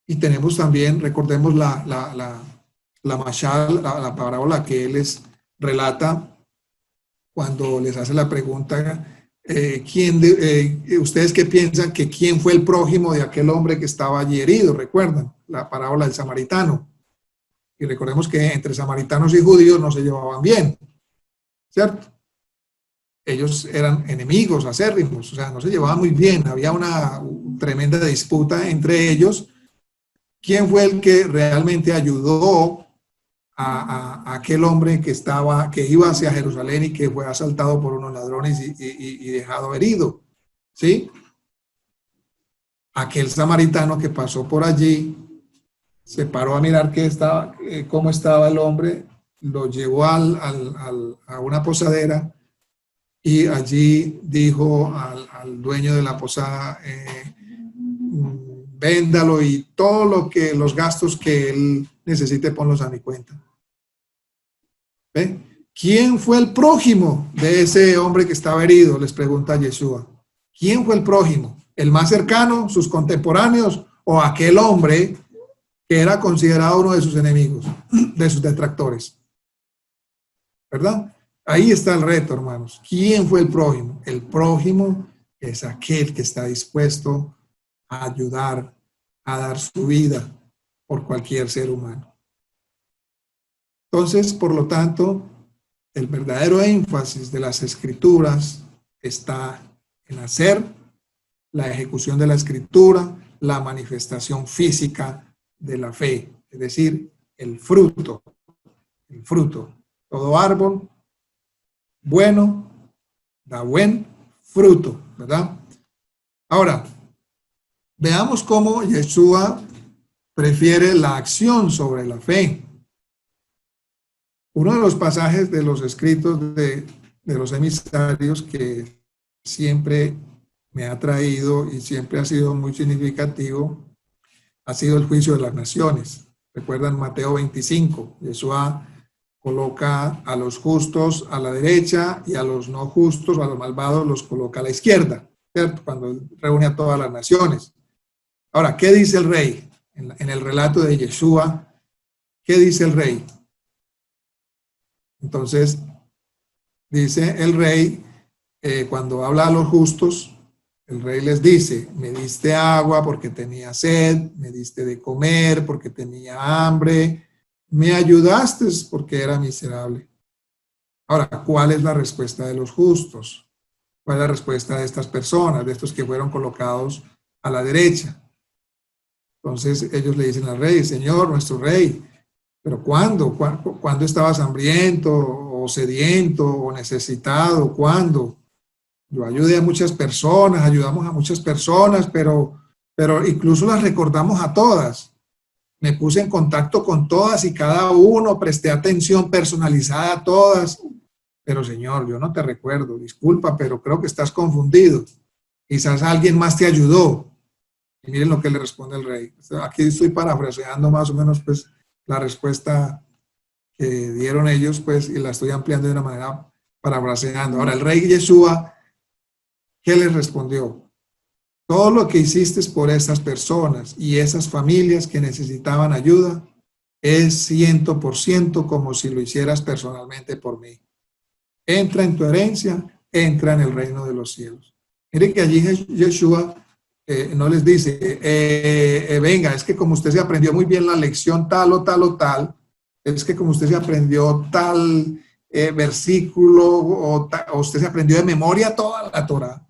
A: Y tenemos también, recordemos la mashal, la parábola que él les relata cuando les hace la pregunta, ¿ustedes qué piensan que quién fue el prójimo de aquel hombre que estaba allí herido? ¿Recuerdan? La parábola del samaritano. Y recordemos que entre samaritanos y judíos no se llevaban bien, ¿cierto? Ellos eran enemigos acérrimos, o sea, no se llevaban muy bien, había una tremenda disputa entre ellos. ¿Quién fue el que realmente ayudó a aquel hombre que iba hacia Jerusalén y que fue asaltado por unos ladrones y dejado herido? ¿Sí? Aquel samaritano que pasó por allí, se paró a mirar cómo estaba el hombre, lo llevó a una posadera y allí dijo al dueño de la posada, véndalo y todo los gastos que él necesite, ponlos a mi cuenta. ¿Ve? ¿Quién fue el prójimo de ese hombre que estaba herido? Les pregunta Yeshua. ¿Quién fue el prójimo? ¿El más cercano, sus contemporáneos o aquel hombre que era considerado uno de sus enemigos, de sus detractores? ¿Verdad? Ahí está el reto, hermanos. ¿Quién fue el prójimo? El prójimo es aquel que está dispuesto a ayudar, a dar su vida por cualquier ser humano. Entonces, por lo tanto, el verdadero énfasis de las escrituras está en hacer la ejecución de la escritura, la manifestación física de la fe, es decir, el fruto. El fruto. Todo árbol bueno da buen fruto, ¿verdad? Ahora, veamos cómo Yeshua prefiere la acción sobre la fe. Uno de los pasajes de los escritos de los emisarios que siempre me ha traído y siempre ha sido muy significativo ha sido el juicio de las naciones. Recuerdan Mateo 25, Yeshua coloca a los justos a la derecha y a los no justos, a los malvados, los coloca a la izquierda, ¿cierto? Cuando reúne a todas las naciones. Ahora, ¿qué dice el rey? En el relato de Yeshua, ¿qué dice el rey? Entonces, dice el rey, cuando habla a los justos, el rey les dice, me diste agua porque tenía sed, me diste de comer porque tenía hambre, me ayudaste porque era miserable. Ahora, ¿cuál es la respuesta de los justos? ¿Cuál es la respuesta de estas personas, de estos que fueron colocados a la derecha? Entonces ellos le dicen al rey, Señor, nuestro rey, ¿pero cuándo? ¿Cuándo estabas hambriento o sediento o necesitado? ¿Cuándo? Yo ayudé a muchas personas, ayudamos a muchas personas, pero incluso las recordamos a todas. Me puse en contacto con todas y cada uno, presté atención personalizada a todas. Pero Señor, yo no te recuerdo, disculpa, pero creo que estás confundido. Quizás alguien más te ayudó. Y miren lo que le responde el rey. Aquí estoy parafraseando más o menos pues la respuesta que dieron ellos, pues, y la estoy ampliando de una manera parafraseando. Ahora, el rey Yeshua, ¿qué les respondió? Todo lo que hiciste por esas personas y esas familias que necesitaban ayuda es 100% como si lo hicieras personalmente por mí. Entra en tu herencia, entra en el reino de los cielos. Miren que allí Yeshua no les dice, venga, es que como usted se aprendió muy bien la lección tal o tal o tal, es que como usted se aprendió tal versículo o usted se aprendió de memoria toda la Torá,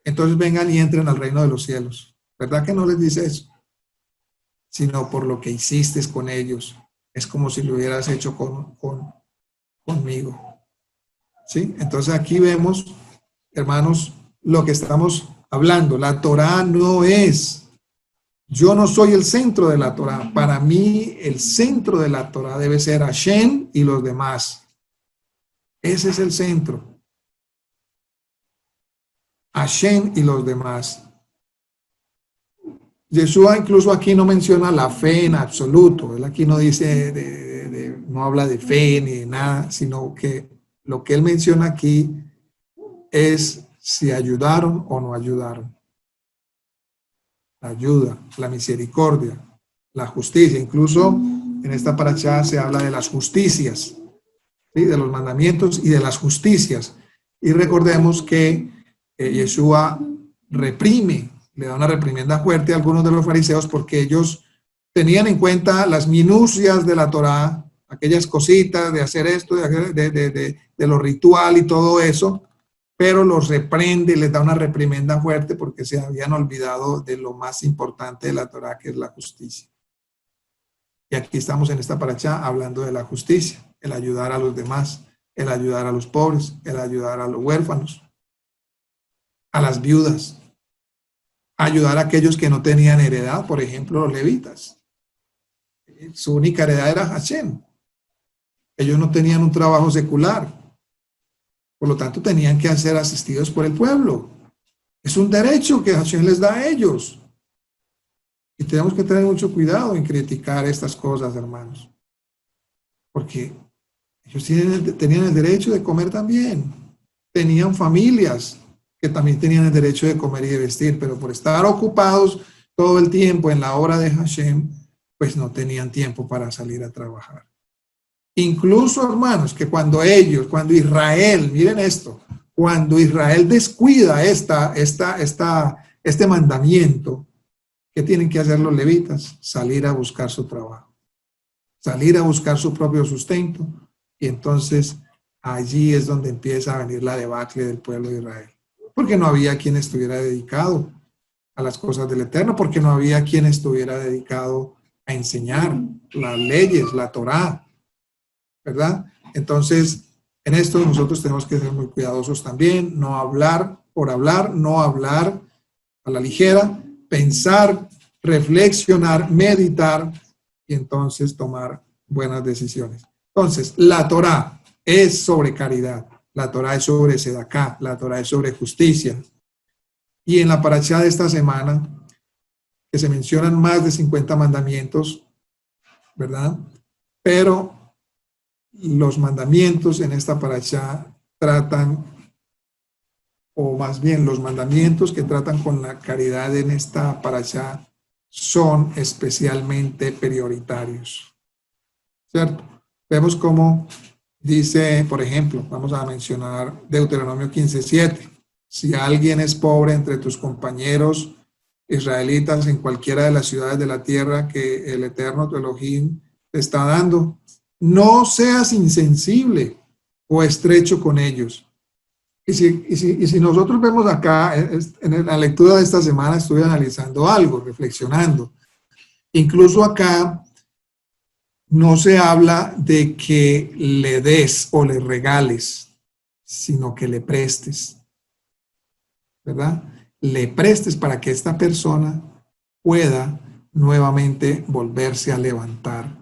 A: entonces vengan y entren al reino de los cielos. ¿Verdad que no les dice eso? Sino por lo que hiciste con ellos. Es como si lo hubieras hecho conmigo. ¿Sí? Entonces aquí vemos, hermanos, lo que estamos hablando. La Torá no es, yo no soy el centro de la Torá. Para mí, el centro de la Torá debe ser Hashem y los demás. Ese es el centro. Hashem y los demás. Yeshua incluso aquí no menciona la fe en absoluto. Él aquí no dice, no habla de fe ni de nada, sino que lo que él menciona aquí es si ayudaron o no ayudaron. La ayuda, la misericordia, la justicia. Incluso en esta parashá se habla de las justicias, ¿sí? De los mandamientos y de las justicias. Y recordemos que Yeshua reprime, le da una reprimenda fuerte a algunos de los fariseos porque ellos tenían en cuenta las minucias de la Torá, aquellas cositas de hacer esto, de lo ritual y todo eso, pero los reprende y les da una reprimenda fuerte porque se habían olvidado de lo más importante de la Torá, que es la justicia. Y aquí estamos en esta parashá hablando de la justicia, el ayudar a los demás, el ayudar a los pobres, el ayudar a los huérfanos, a las viudas, ayudar a aquellos que no tenían heredad, por ejemplo, los levitas. Su única heredad era Hashem. Ellos no tenían un trabajo secular. Por lo tanto, tenían que ser asistidos por el pueblo. Es un derecho que Hashem les da a ellos. Y tenemos que tener mucho cuidado en criticar estas cosas, hermanos. Porque ellos tenían el derecho de comer también. Tenían familias que también tenían el derecho de comer y de vestir, pero por estar ocupados todo el tiempo en la obra de Hashem, pues no tenían tiempo para salir a trabajar. Incluso, hermanos, que cuando Israel, miren esto, cuando Israel descuida este mandamiento, ¿qué tienen que hacer los levitas? Salir a buscar su trabajo, salir a buscar su propio sustento, y entonces allí es donde empieza a venir la debacle del pueblo de Israel. Porque no había quien estuviera dedicado a las cosas del Eterno, porque no había quien estuviera dedicado a enseñar las leyes, la Torá, ¿verdad? Entonces, en esto nosotros tenemos que ser muy cuidadosos también, no hablar por hablar, no hablar a la ligera, pensar, reflexionar, meditar y entonces tomar buenas decisiones. Entonces, la Torá es sobre caridad. La Torá es sobre Sedaká, la Torá es sobre justicia. Y en la parashá de esta semana, que se mencionan más de 50 mandamientos, ¿verdad? Pero los mandamientos en esta parashá tratan, o más bien los mandamientos que tratan con la caridad en esta parashá son especialmente prioritarios, ¿cierto? Vemos cómo dice, por ejemplo, vamos a mencionar Deuteronomio 15:7. Si alguien es pobre entre tus compañeros israelitas en cualquiera de las ciudades de la tierra que el Eterno tu Elohim te está dando, no seas insensible o estrecho con ellos. Y si nosotros vemos acá, en la lectura de esta semana estoy analizando algo, reflexionando. Incluso acá no se habla de que le des o le regales, sino que le prestes, ¿verdad? Le prestes para que esta persona pueda nuevamente volverse a levantar,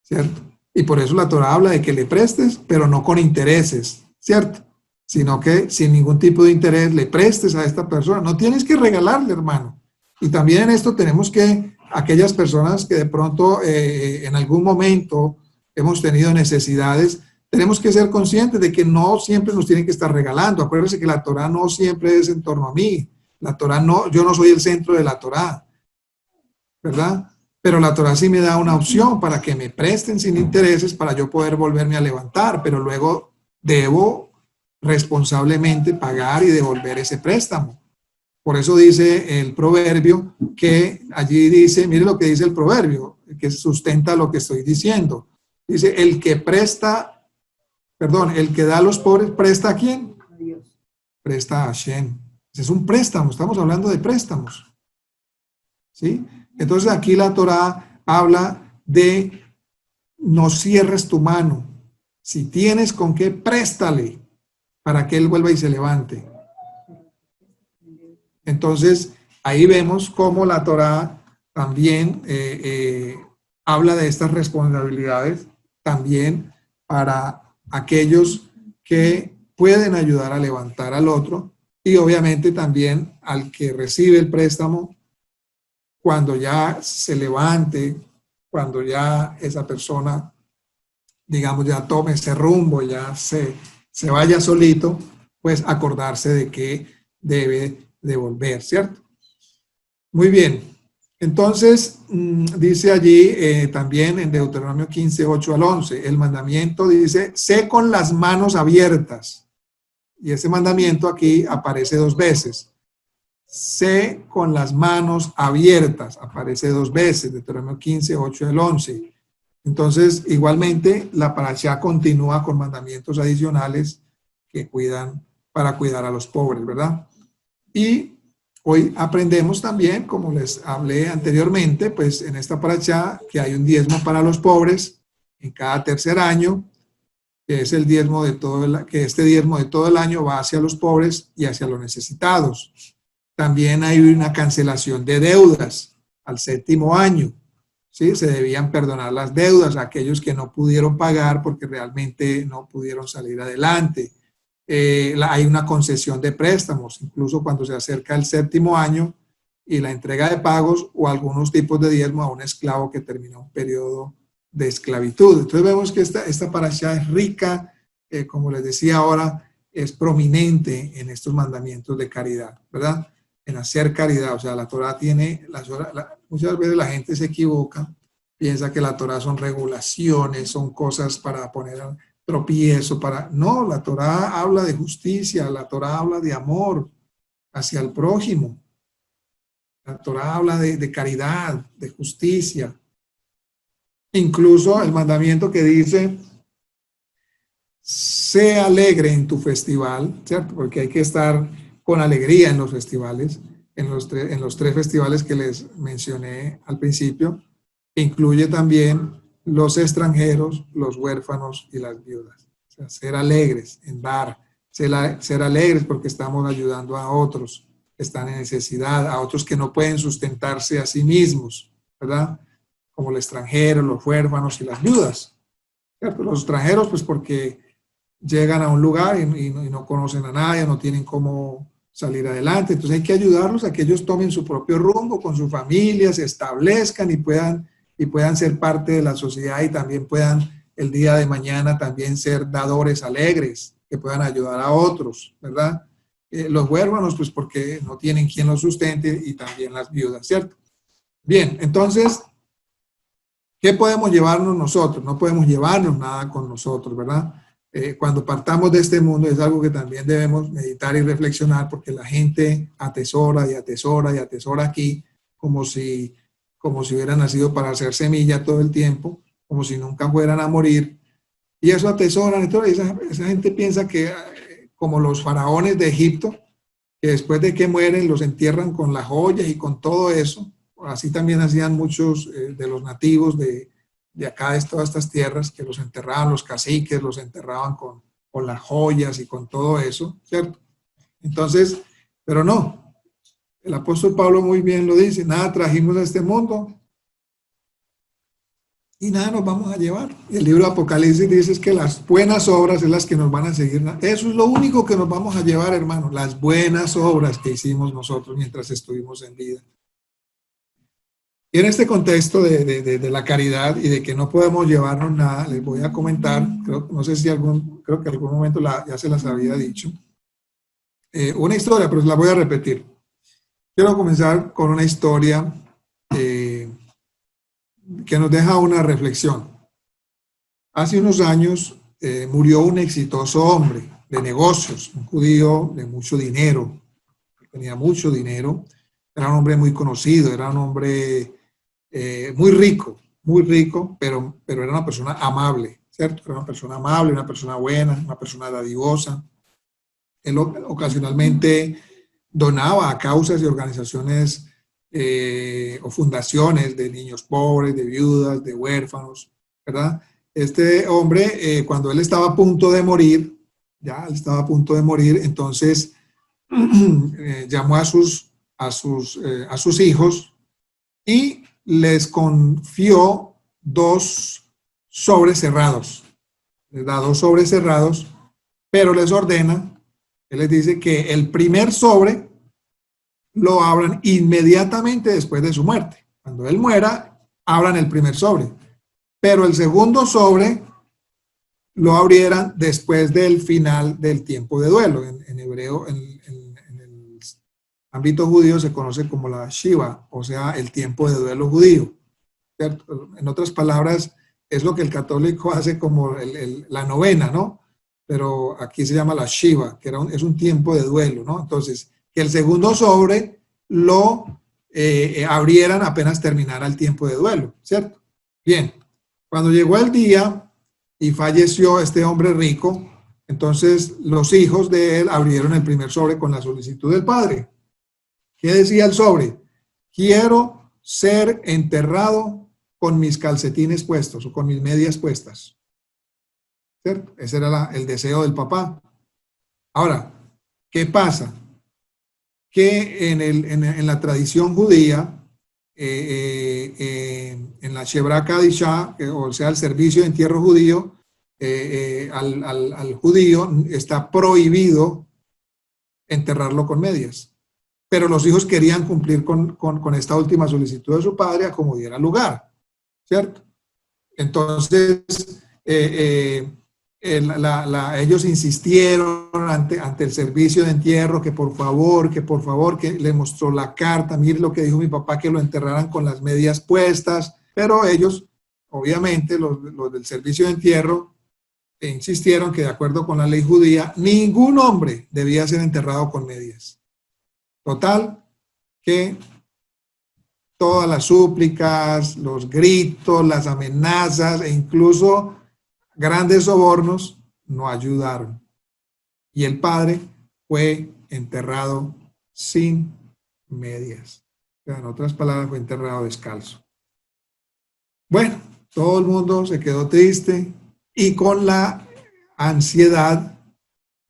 A: ¿cierto? Y por eso la Torá habla de que le prestes, pero no con intereses, ¿cierto? Sino que sin ningún tipo de interés le prestes a esta persona. No tienes que regalarle, hermano. Y también en esto tenemos que, aquellas personas que de pronto en algún momento hemos tenido necesidades, tenemos que ser conscientes de que no siempre nos tienen que estar regalando. Acuérdense que la Torá no siempre es en torno a mí. La Torá no, yo no soy el centro de la Torá, ¿verdad? Pero la Torá sí me da una opción para que me presten sin intereses para yo poder volverme a levantar, pero luego debo responsablemente pagar y devolver ese préstamo. Por eso dice el proverbio que allí dice, mire lo que dice el proverbio, que sustenta lo que estoy diciendo. Dice, el que presta, perdón, el que da a los pobres, ¿presta a quién?
B: A Dios.
A: Presta a Hashem. Es un préstamo, estamos hablando de préstamos. ¿Sí? Entonces aquí la Torá habla de no cierres tu mano. Si tienes con qué, préstale para que él vuelva y se levante. Entonces ahí vemos cómo la Torá también habla de estas responsabilidades también para aquellos que pueden ayudar a levantar al otro y obviamente también al que recibe el préstamo cuando ya se levante, cuando ya esa persona, digamos, ya tome ese rumbo, ya se vaya solito, pues acordarse de que debe devolver, ¿cierto? Muy bien. Entonces, dice allí también en Deuteronomio 15, 8 al 11, el mandamiento dice, sé con las manos abiertas. Y ese mandamiento aquí aparece 2 veces. Sé con las manos abiertas, aparece 2 veces, Deuteronomio 15, 8 al 11. Entonces, igualmente, la parashá continúa con mandamientos adicionales que cuidan, para cuidar a los pobres, ¿verdad? Y hoy aprendemos también, como les hablé anteriormente, pues en esta parashá, que hay un diezmo para los pobres en cada tercer año, que es el diezmo de todo que este diezmo de todo el año va hacia los pobres y hacia los necesitados. También hay una cancelación de deudas al 7º año. ¿Sí? Se debían perdonar las deudas a aquellos que no pudieron pagar porque realmente no pudieron salir adelante. Hay una concesión de préstamos, incluso cuando se acerca el 7º año y la entrega de pagos o algunos tipos de diezmo a un esclavo que terminó un periodo de esclavitud. Entonces vemos que esta parashá es rica, como les decía ahora, es prominente en estos mandamientos de caridad, ¿verdad? En hacer caridad, o sea, la Torá tiene, muchas veces la gente se equivoca, piensa que la Torá son regulaciones, son cosas para poner tropiezo, no, la Torá habla de justicia, la Torá habla de amor hacia el prójimo, la Torá habla de caridad, de justicia, incluso el mandamiento que dice, sé alegre en tu festival, ¿cierto? Porque hay que estar con alegría en los festivales, en los 3 festivales que les mencioné al principio, incluye también los extranjeros, los huérfanos y las viudas. O sea, ser alegres en dar, ser alegres porque estamos ayudando a otros que están en necesidad, a otros que no pueden sustentarse a sí mismos, ¿verdad? Como el extranjero, los huérfanos y las viudas. ¿Cierto? Los extranjeros, pues porque llegan a un lugar y no conocen a nadie, no tienen cómo salir adelante. Entonces hay que ayudarlos a que ellos tomen su propio rumbo con su familia, se establezcan y puedan ser parte de la sociedad y también puedan el día de mañana también ser dadores alegres, que puedan ayudar a otros, ¿verdad? Los huérfanos, pues porque no tienen quien los sustente y también las viudas, ¿cierto? Bien, entonces, ¿qué podemos llevarnos nosotros? No podemos llevarnos nada con nosotros, ¿verdad? Cuando partamos de este mundo es algo que también debemos meditar y reflexionar porque la gente atesora y atesora y atesora aquí como si hubieran nacido para hacer semilla todo el tiempo, como si nunca fueran a morir. Y eso atesoran. Entonces esa gente piensa que como los faraones de Egipto, que después de que mueren los entierran con las joyas y con todo eso, así también hacían muchos de los nativos de acá, de todas estas tierras, que los enterraban los caciques, los enterraban con las joyas y con todo eso, ¿cierto? Entonces, pero no, el apóstol Pablo muy bien lo dice, nada trajimos a este mundo y nada nos vamos a llevar. Y el libro de Apocalipsis dice que las buenas obras es las que nos van a seguir. Eso es lo único que nos vamos a llevar, hermano, las buenas obras que hicimos nosotros mientras estuvimos en vida. Y en este contexto de la caridad y de que no podemos llevarnos nada, les voy a comentar, no sé si creo que en algún momento ya se las había dicho, una historia, pero la voy a repetir. Quiero comenzar con una historia que nos deja una reflexión. Hace unos años murió un exitoso hombre de negocios, un judío de mucho dinero, tenía mucho dinero, era un hombre muy conocido, era un hombre muy rico, pero era una persona amable, ¿cierto? Era una persona amable, una persona buena, una persona dadivosa. Él ocasionalmente donaba a causas y organizaciones o fundaciones de niños pobres, de viudas, de huérfanos, ¿verdad? Este hombre, cuando él estaba a punto de morir, entonces llamó a sus hijos y les confió 2 sobres cerrados. Les da 2 sobres cerrados, pero les ordena, él les dice que el primer sobre lo abran inmediatamente después de su muerte. Cuando él muera, abran el primer sobre. Pero el segundo sobre lo abrieran después del final del tiempo de duelo. En hebreo, en el ámbito judío se conoce como la Shiva, o sea, el tiempo de duelo judío, ¿cierto? En otras palabras, es lo que el católico hace como la novena, ¿no? Pero aquí se llama la Shiva, que es un tiempo de duelo, ¿no? Entonces, que el segundo sobre lo abrieran apenas terminara el tiempo de duelo, ¿cierto? Bien, cuando llegó el día y falleció este hombre rico, entonces los hijos de él abrieron el primer sobre con la solicitud del padre. ¿Qué decía el sobre? Quiero ser enterrado con mis calcetines puestos o con mis medias puestas, ¿cierto? Ese era el deseo del papá. Ahora, ¿qué pasa? Que en la tradición judía, en la Shebra Kadishá, o sea, el servicio de entierro judío, al judío está prohibido enterrarlo con medias. Pero los hijos querían cumplir con esta última solicitud de su padre a como diera lugar, ¿cierto? Entonces, ellos insistieron ante el servicio de entierro que por favor, que le mostró la carta, mire lo que dijo mi papá, que lo enterraran con las medias puestas, pero ellos, obviamente, los del servicio de entierro, insistieron que de acuerdo con la ley judía, ningún hombre debía ser enterrado con medias. Total, que todas las súplicas, los gritos, las amenazas e incluso grandes sobornos no ayudaron. Y el padre fue enterrado sin medias. O sea, en otras palabras, fue enterrado descalzo. Bueno, todo el mundo se quedó triste y con la ansiedad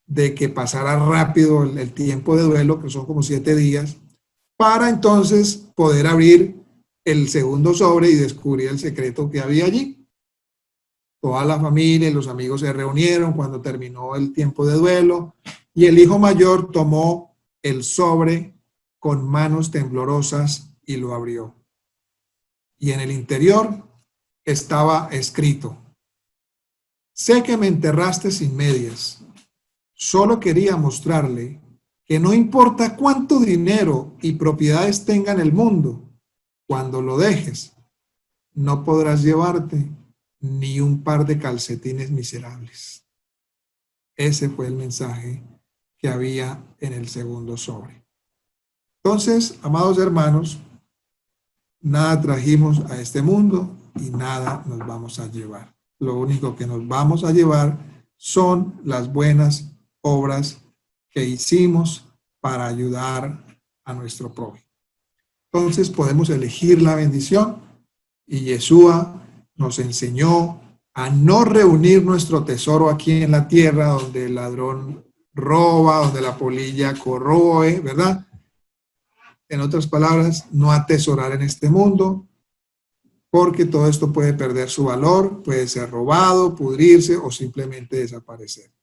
A: de que pasara rápido el tiempo de duelo, que son como 7 días, para entonces poder abrir el segundo sobre y descubrir el secreto que había allí. Toda la familia y los amigos se reunieron cuando terminó el tiempo de duelo y el hijo mayor tomó el sobre con manos temblorosas y lo abrió. Y en el interior estaba escrito: sé que me enterraste sin medias. Solo quería mostrarle que no importa cuánto dinero y propiedades tenga en el mundo, cuando lo dejes, no podrás llevarte ni un par de calcetines miserables. Ese fue el mensaje que había en el segundo sobre. Entonces, amados hermanos, nada trajimos a este mundo y nada nos vamos a llevar. Lo único que nos vamos a llevar son las buenas obras que hicimos para ayudar a nuestro prójimo. Entonces podemos elegir la bendición y Yeshua nos enseñó a no reunir nuestro tesoro aquí en la tierra donde el ladrón roba, donde la polilla corroe, ¿verdad? En otras palabras, no atesorar en este mundo, porque todo esto puede perder su valor, puede ser robado, pudrirse o simplemente desaparecer.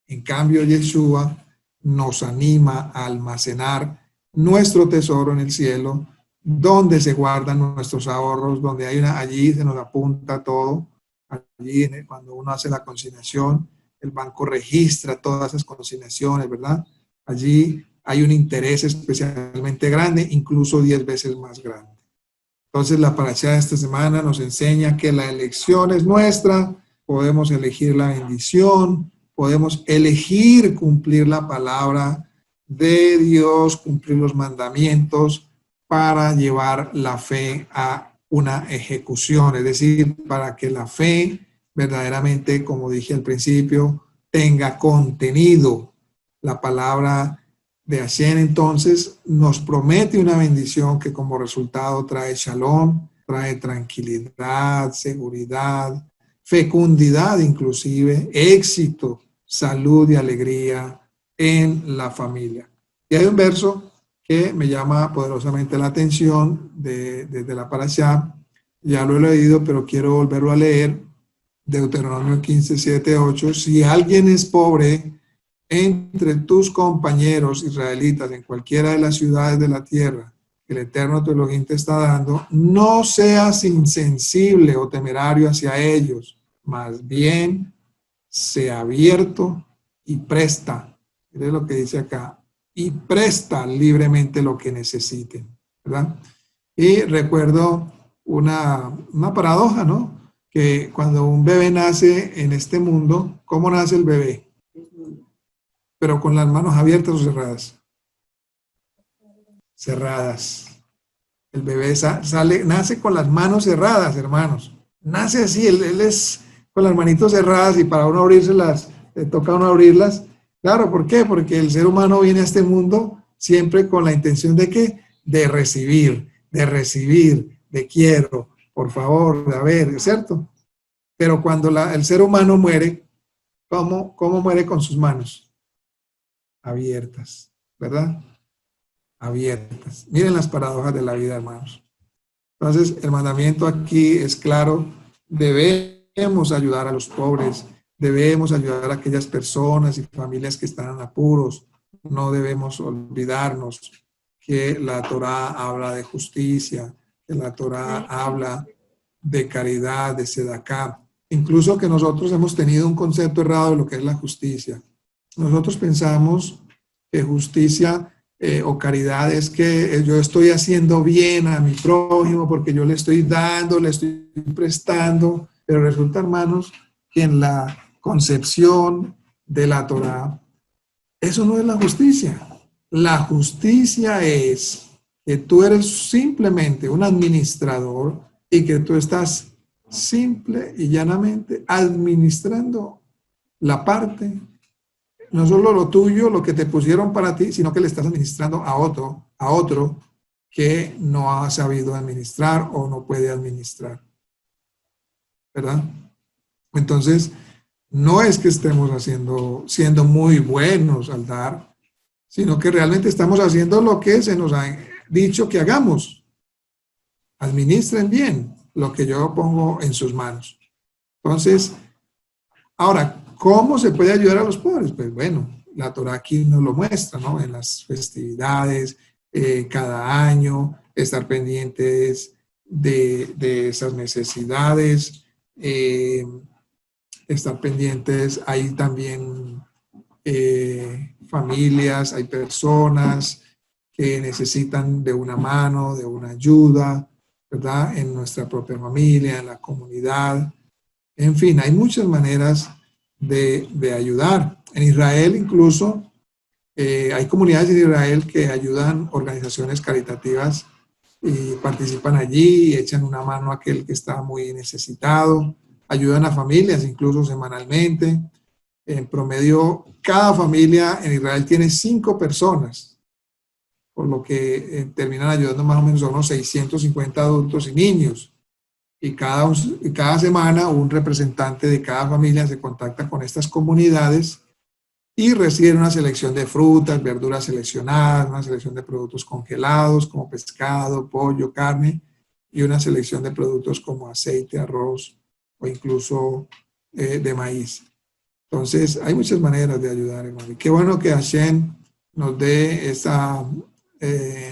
A: En cambio, Yeshua nos anima a almacenar nuestro tesoro en el cielo, donde se guardan nuestros ahorros, donde hay allí se nos apunta todo. Allí, cuando uno hace la consignación, el banco registra todas esas consignaciones, ¿verdad? Allí hay un interés especialmente grande, incluso 10 veces más grande. Entonces, la parashá de esta semana nos enseña que la elección es nuestra, podemos elegir la bendición, podemos elegir cumplir la palabra de Dios, cumplir los mandamientos para llevar la fe a una ejecución, es decir, para que la fe verdaderamente, como dije al principio, tenga contenido. La palabra de Hashem entonces nos promete una bendición que como resultado trae shalom, trae tranquilidad, seguridad, fecundidad inclusive, éxito, salud y alegría en la familia. Y hay un verso que me llama poderosamente la atención desde la parashá, ya lo he leído, pero quiero volverlo a leer, Deuteronomio 15, 7, 8, si alguien es pobre entre tus compañeros israelitas en cualquiera de las ciudades de la tierra que el Eterno tu Elohim te está dando, no seas insensible o temerario hacia ellos, más bien sea abierto y presta. Mire lo que dice acá, y presta libremente lo que necesiten, ¿verdad? Y recuerdo una paradoja, ¿no? Que cuando un bebé nace en este mundo, ¿cómo nace el bebé? Pero con las manos abiertas o cerradas. Cerradas. El bebé nace con las manos cerradas, hermanos. Nace así, él es con las manitos cerradas y para uno abrirlas, le toca a uno abrirlas. Claro, ¿por qué? Porque el ser humano viene a este mundo siempre con la intención de ¿qué? De recibir, de quiero, por favor, a ver, ¿cierto? Pero cuando el ser humano muere, ¿cómo muere con sus manos? Abiertas, ¿verdad? Abiertas. Miren las paradojas de la vida, hermanos. Entonces, el mandamiento aquí es claro, debemos ayudar a los pobres, debemos ayudar a aquellas personas y familias que están en apuros, no debemos olvidarnos que la Torá habla de justicia, que la Torá habla de caridad, de sedaká, incluso que nosotros hemos tenido un concepto errado de lo que es la justicia. Nosotros pensamos que justicia o caridad es que yo estoy haciendo bien a mi prójimo porque yo le estoy dando, le estoy prestando, pero resulta, hermanos, que en la concepción de la Torá, eso no es la justicia. La justicia es que tú eres simplemente un administrador y que tú estás simple y llanamente administrando la parte, no solo lo tuyo, lo que te pusieron para ti, sino que le estás administrando a otro que no ha sabido administrar o no puede administrar. ¿Verdad? Entonces, no es que estemos siendo muy buenos al dar, sino que realmente estamos haciendo lo que se nos ha dicho que hagamos. Administren bien lo que yo pongo en sus manos. Entonces, ahora, ¿cómo se puede ayudar a los pobres? Pues bueno, la Torá aquí nos lo muestra, ¿no? En las festividades, cada año, estar pendientes de esas necesidades, estar pendientes, hay también familias, hay personas que necesitan de una mano, de una ayuda, ¿verdad? En nuestra propia familia, en la comunidad. En fin, hay muchas maneras de ayudar. En Israel incluso hay comunidades en Israel que ayudan organizaciones caritativas y participan allí, echan una mano a aquel que está muy necesitado, ayudan a familias incluso semanalmente. En promedio, cada familia en Israel tiene 5 personas por lo que terminan ayudando más o menos a unos 650 adultos y niños. Y cada semana un representante de cada familia se contacta con estas comunidades y reciben una selección de frutas, verduras seleccionadas, una selección de productos congelados como pescado, pollo, carne, y una selección de productos como aceite, arroz o incluso de maíz. Entonces, hay muchas maneras de ayudar, hermano. Y qué bueno que Hashem nos dé esa,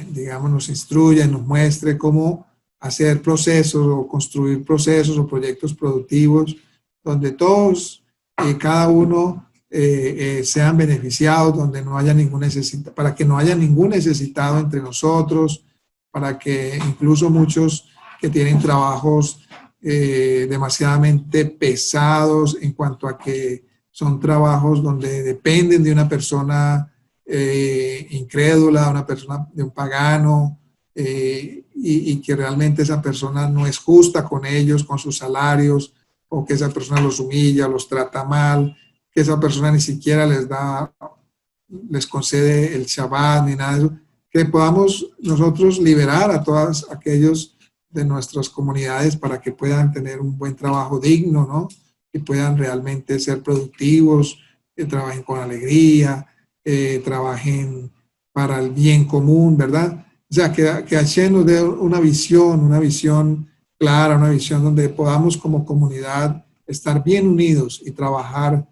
A: digamos, nos instruya y nos muestre cómo hacer procesos o construir procesos o proyectos productivos donde todos y cada uno sean beneficiados, donde no haya ningún necesitado, para que no haya ningún necesitado entre nosotros, para que incluso muchos que tienen trabajos demasiadamente pesados en cuanto a que son trabajos donde dependen de una persona incrédula, una persona, de un pagano, y que realmente esa persona no es justa con ellos, con sus salarios, o que esa persona los humilla, los trata mal, que esa persona ni siquiera les concede el Shabbat ni nada de eso, que podamos nosotros liberar a todos aquellos de nuestras comunidades para que puedan tener un buen trabajo digno, ¿no? Que puedan realmente ser productivos, que trabajen con alegría, trabajen para el bien común, ¿verdad? O sea, que Hashem nos dé una visión clara, una visión donde podamos como comunidad estar bien unidos y trabajar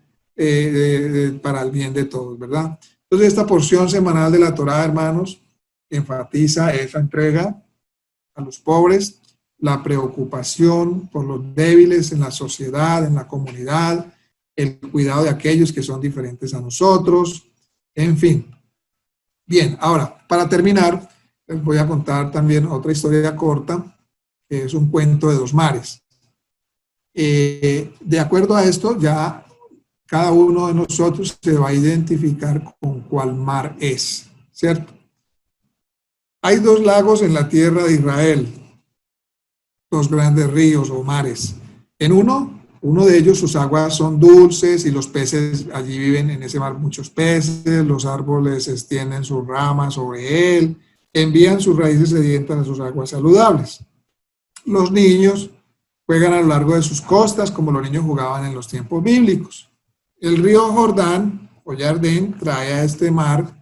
A: para el bien de todos, ¿verdad? Entonces, esta porción semanal de la Torá, hermanos, enfatiza esa entrega a los pobres, la preocupación por los débiles en la sociedad, en la comunidad, el cuidado de aquellos que son diferentes a nosotros, en fin. Bien, ahora, para terminar, les voy a contar también otra historia corta, que es un cuento de dos mares. De acuerdo a esto, ya cada uno de nosotros se va a identificar con cuál mar es, ¿cierto? Hay dos lagos en la tierra de Israel, dos grandes ríos o mares. En uno de ellos sus aguas son dulces y los peces, allí viven en ese mar muchos peces, los árboles extienden sus ramas sobre él, envían sus raíces sedientas a sus aguas saludables. Los niños juegan a lo largo de sus costas como los niños jugaban en los tiempos bíblicos. El río Jordán o Jardín trae a este mar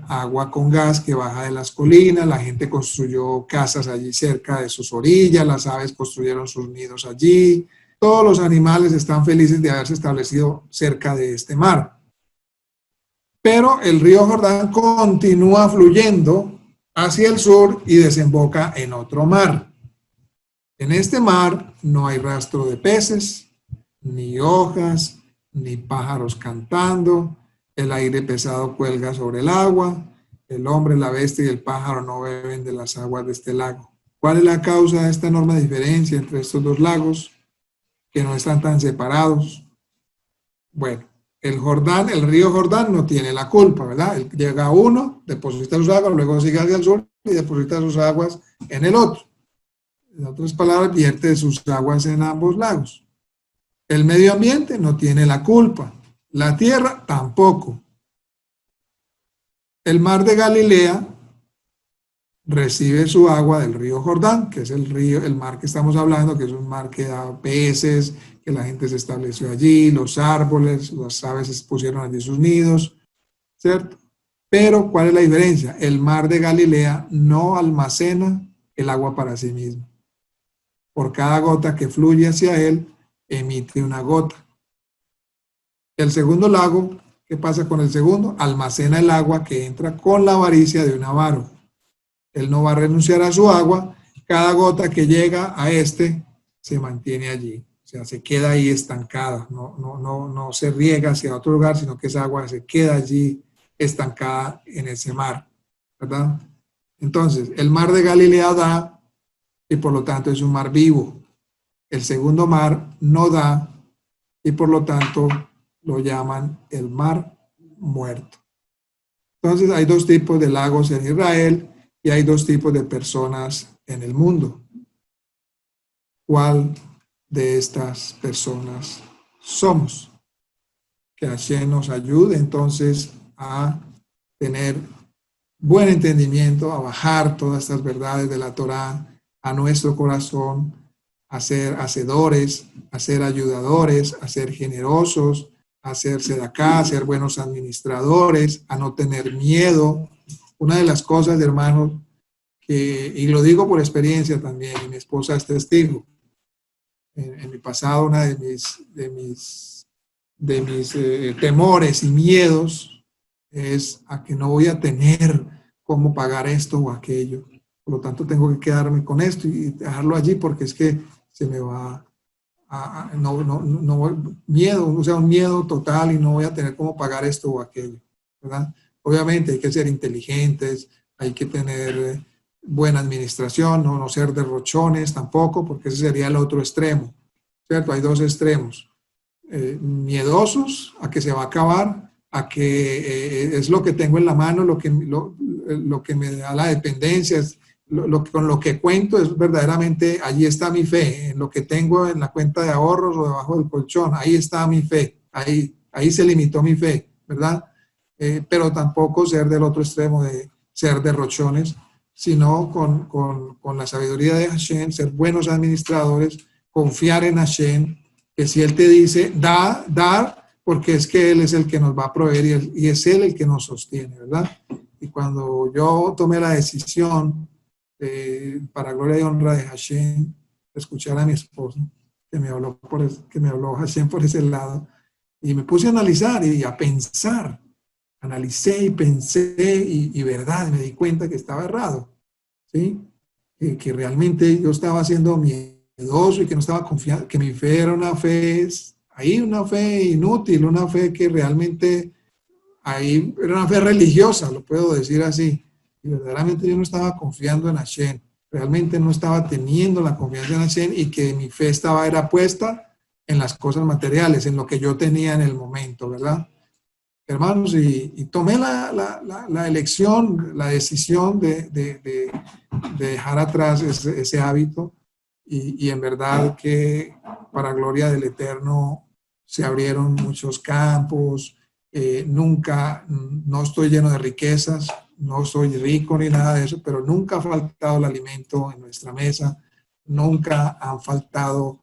A: agua con gas que baja de las colinas, la gente construyó casas allí cerca de sus orillas, las aves construyeron sus nidos allí, todos los animales están felices de haberse establecido cerca de este mar. Pero el río Jordán continúa fluyendo hacia el sur y desemboca en otro mar. En este mar no hay rastro de peces, ni hojas, ni pájaros cantando. El aire pesado cuelga sobre el agua. El hombre, la bestia y el pájaro no beben de las aguas de este lago. ¿Cuál es la causa de esta enorme diferencia entre estos dos lagos que no están tan separados? Bueno, el río Jordán no tiene la culpa, ¿verdad? Él llega a uno, deposita sus aguas, luego sigue hacia el sur y deposita sus aguas en el otro. En otras palabras, vierte sus aguas en ambos lagos. El medio ambiente no tiene la culpa. La tierra tampoco. El mar de Galilea recibe su agua del río Jordán, que es el mar que estamos hablando, que es un mar que da peces, que la gente se estableció allí, los árboles, las aves pusieron allí sus nidos, ¿cierto? Pero, ¿cuál es la diferencia? El mar de Galilea no almacena el agua para sí mismo. Por cada gota que fluye hacia él, emite una gota. El segundo lago, ¿qué pasa con el segundo? Almacena el agua que entra con la avaricia de un avaro. Él no va a renunciar a su agua. Cada gota que llega a este se mantiene allí. O sea, se queda ahí estancada. No se riega hacia otro lugar, sino que esa agua se queda allí estancada en ese mar, ¿verdad? Entonces, el mar de Galilea da y por lo tanto es un mar vivo. El segundo mar no da y por lo tanto lo llaman el mar muerto. Entonces hay dos tipos de lagos en Israel y hay dos tipos de personas en el mundo. ¿Cuál de estas personas somos? Que Hashem nos ayude entonces a tener buen entendimiento, a bajar todas estas verdades de la Torá a nuestro corazón, a ser hacedores, a ser ayudadores, a ser generosos, a ser sedacá, a ser buenos administradores, a no tener miedo. Una de las cosas, hermanos, y lo digo por experiencia también, y mi esposa es testigo. En mi pasado, una de mis temores y miedos es a que no voy a tener cómo pagar esto o aquello. Por lo tanto, tengo que quedarme con esto y dejarlo allí porque es que se me va miedo, o sea, un miedo total y no voy a tener cómo pagar esto o aquello, ¿verdad? Obviamente hay que ser inteligentes, hay que tener buena administración, no ser derrochones tampoco, porque ese sería el otro extremo, ¿cierto? Hay dos extremos, miedosos a que se va a acabar, a que es lo que tengo en la mano, lo que me da la dependencia, con lo que cuento es verdaderamente, allí está mi fe, en lo que tengo en la cuenta de ahorros o debajo del colchón, ahí está mi fe, ahí se limitó mi fe, ¿verdad? Pero tampoco ser del otro extremo de ser derrochones, sino con la sabiduría de Hashem, ser buenos administradores, confiar en Hashem, que si Él te dice, dar, porque es que Él es el que nos va a proveer y es Él el que nos sostiene, ¿verdad? Y cuando yo tomé la decisión, para gloria y honra de Hashem, escuchar a mi esposo, que me habló Hashem por ese lado, y me puse a analizar y a pensar. Analicé y pensé y verdad, me di cuenta que estaba errado, ¿sí? Que realmente yo estaba siendo miedoso y que no estaba confiando, que mi fe era una fe, una fe inútil, una fe que realmente, ahí era una fe religiosa, lo puedo decir así, y verdaderamente yo no estaba confiando en Hashem, realmente no estaba teniendo la confianza en Hashem y que mi fe era puesta en las cosas materiales, en lo que yo tenía en el momento, ¿verdad? Hermanos, y tomé la elección, la decisión de dejar atrás ese hábito y en verdad que para gloria del Eterno se abrieron muchos campos, no estoy lleno de riquezas, no soy rico ni nada de eso, pero nunca ha faltado el alimento en nuestra mesa, nunca han faltado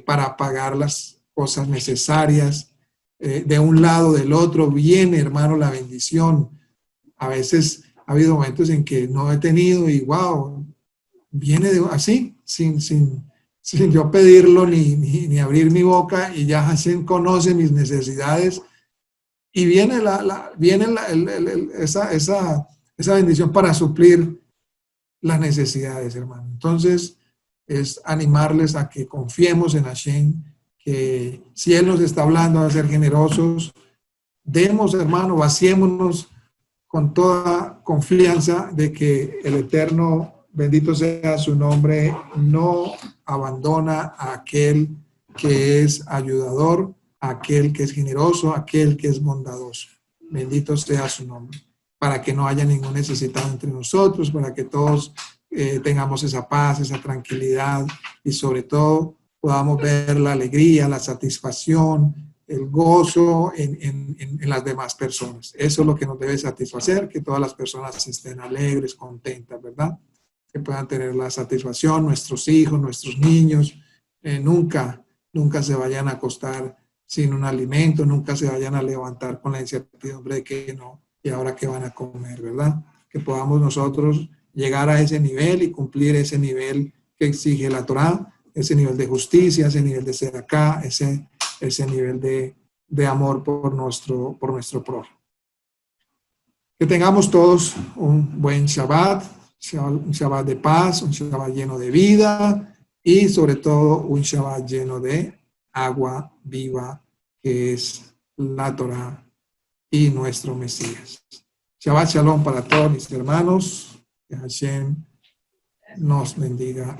A: para pagar las cosas necesarias. De un lado, del otro, viene, hermano, la bendición. A veces ha habido momentos en que no he tenido y wow, viene así, sin yo pedirlo ni abrir mi boca y ya Hashem conoce mis necesidades y viene esa bendición para suplir las necesidades, hermano. Entonces, es animarles a que confiemos en Hashem, que si Él nos está hablando a ser generosos, demos, hermano, vaciémonos con toda confianza de que el Eterno, bendito sea su nombre, no abandona a aquel que es ayudador, a aquel que es generoso, a aquel que es bondadoso. Bendito sea su nombre, para que no haya ningún necesitado entre nosotros, para que todos tengamos esa paz, esa tranquilidad y sobre todo podamos ver la alegría, la satisfacción, el gozo en las demás personas. Eso es lo que nos debe satisfacer, que todas las personas estén alegres, contentas, ¿verdad? Que puedan tener la satisfacción, nuestros hijos, nuestros niños, nunca se vayan a acostar sin un alimento, nunca se vayan a levantar con la incertidumbre de que no, y ahora qué van a comer, ¿verdad? Que podamos nosotros llegar a ese nivel y cumplir ese nivel que exige la Torá, ese nivel de justicia, ese nivel de ser acá, ese nivel de amor por nuestro prójimo. Que tengamos todos un buen Shabbat, un Shabbat de paz, un Shabbat lleno de vida y sobre todo un Shabbat lleno de agua viva que es la Torá y nuestro Mesías. Shabbat Shalom para todos mis hermanos. Que Hashem nos bendiga.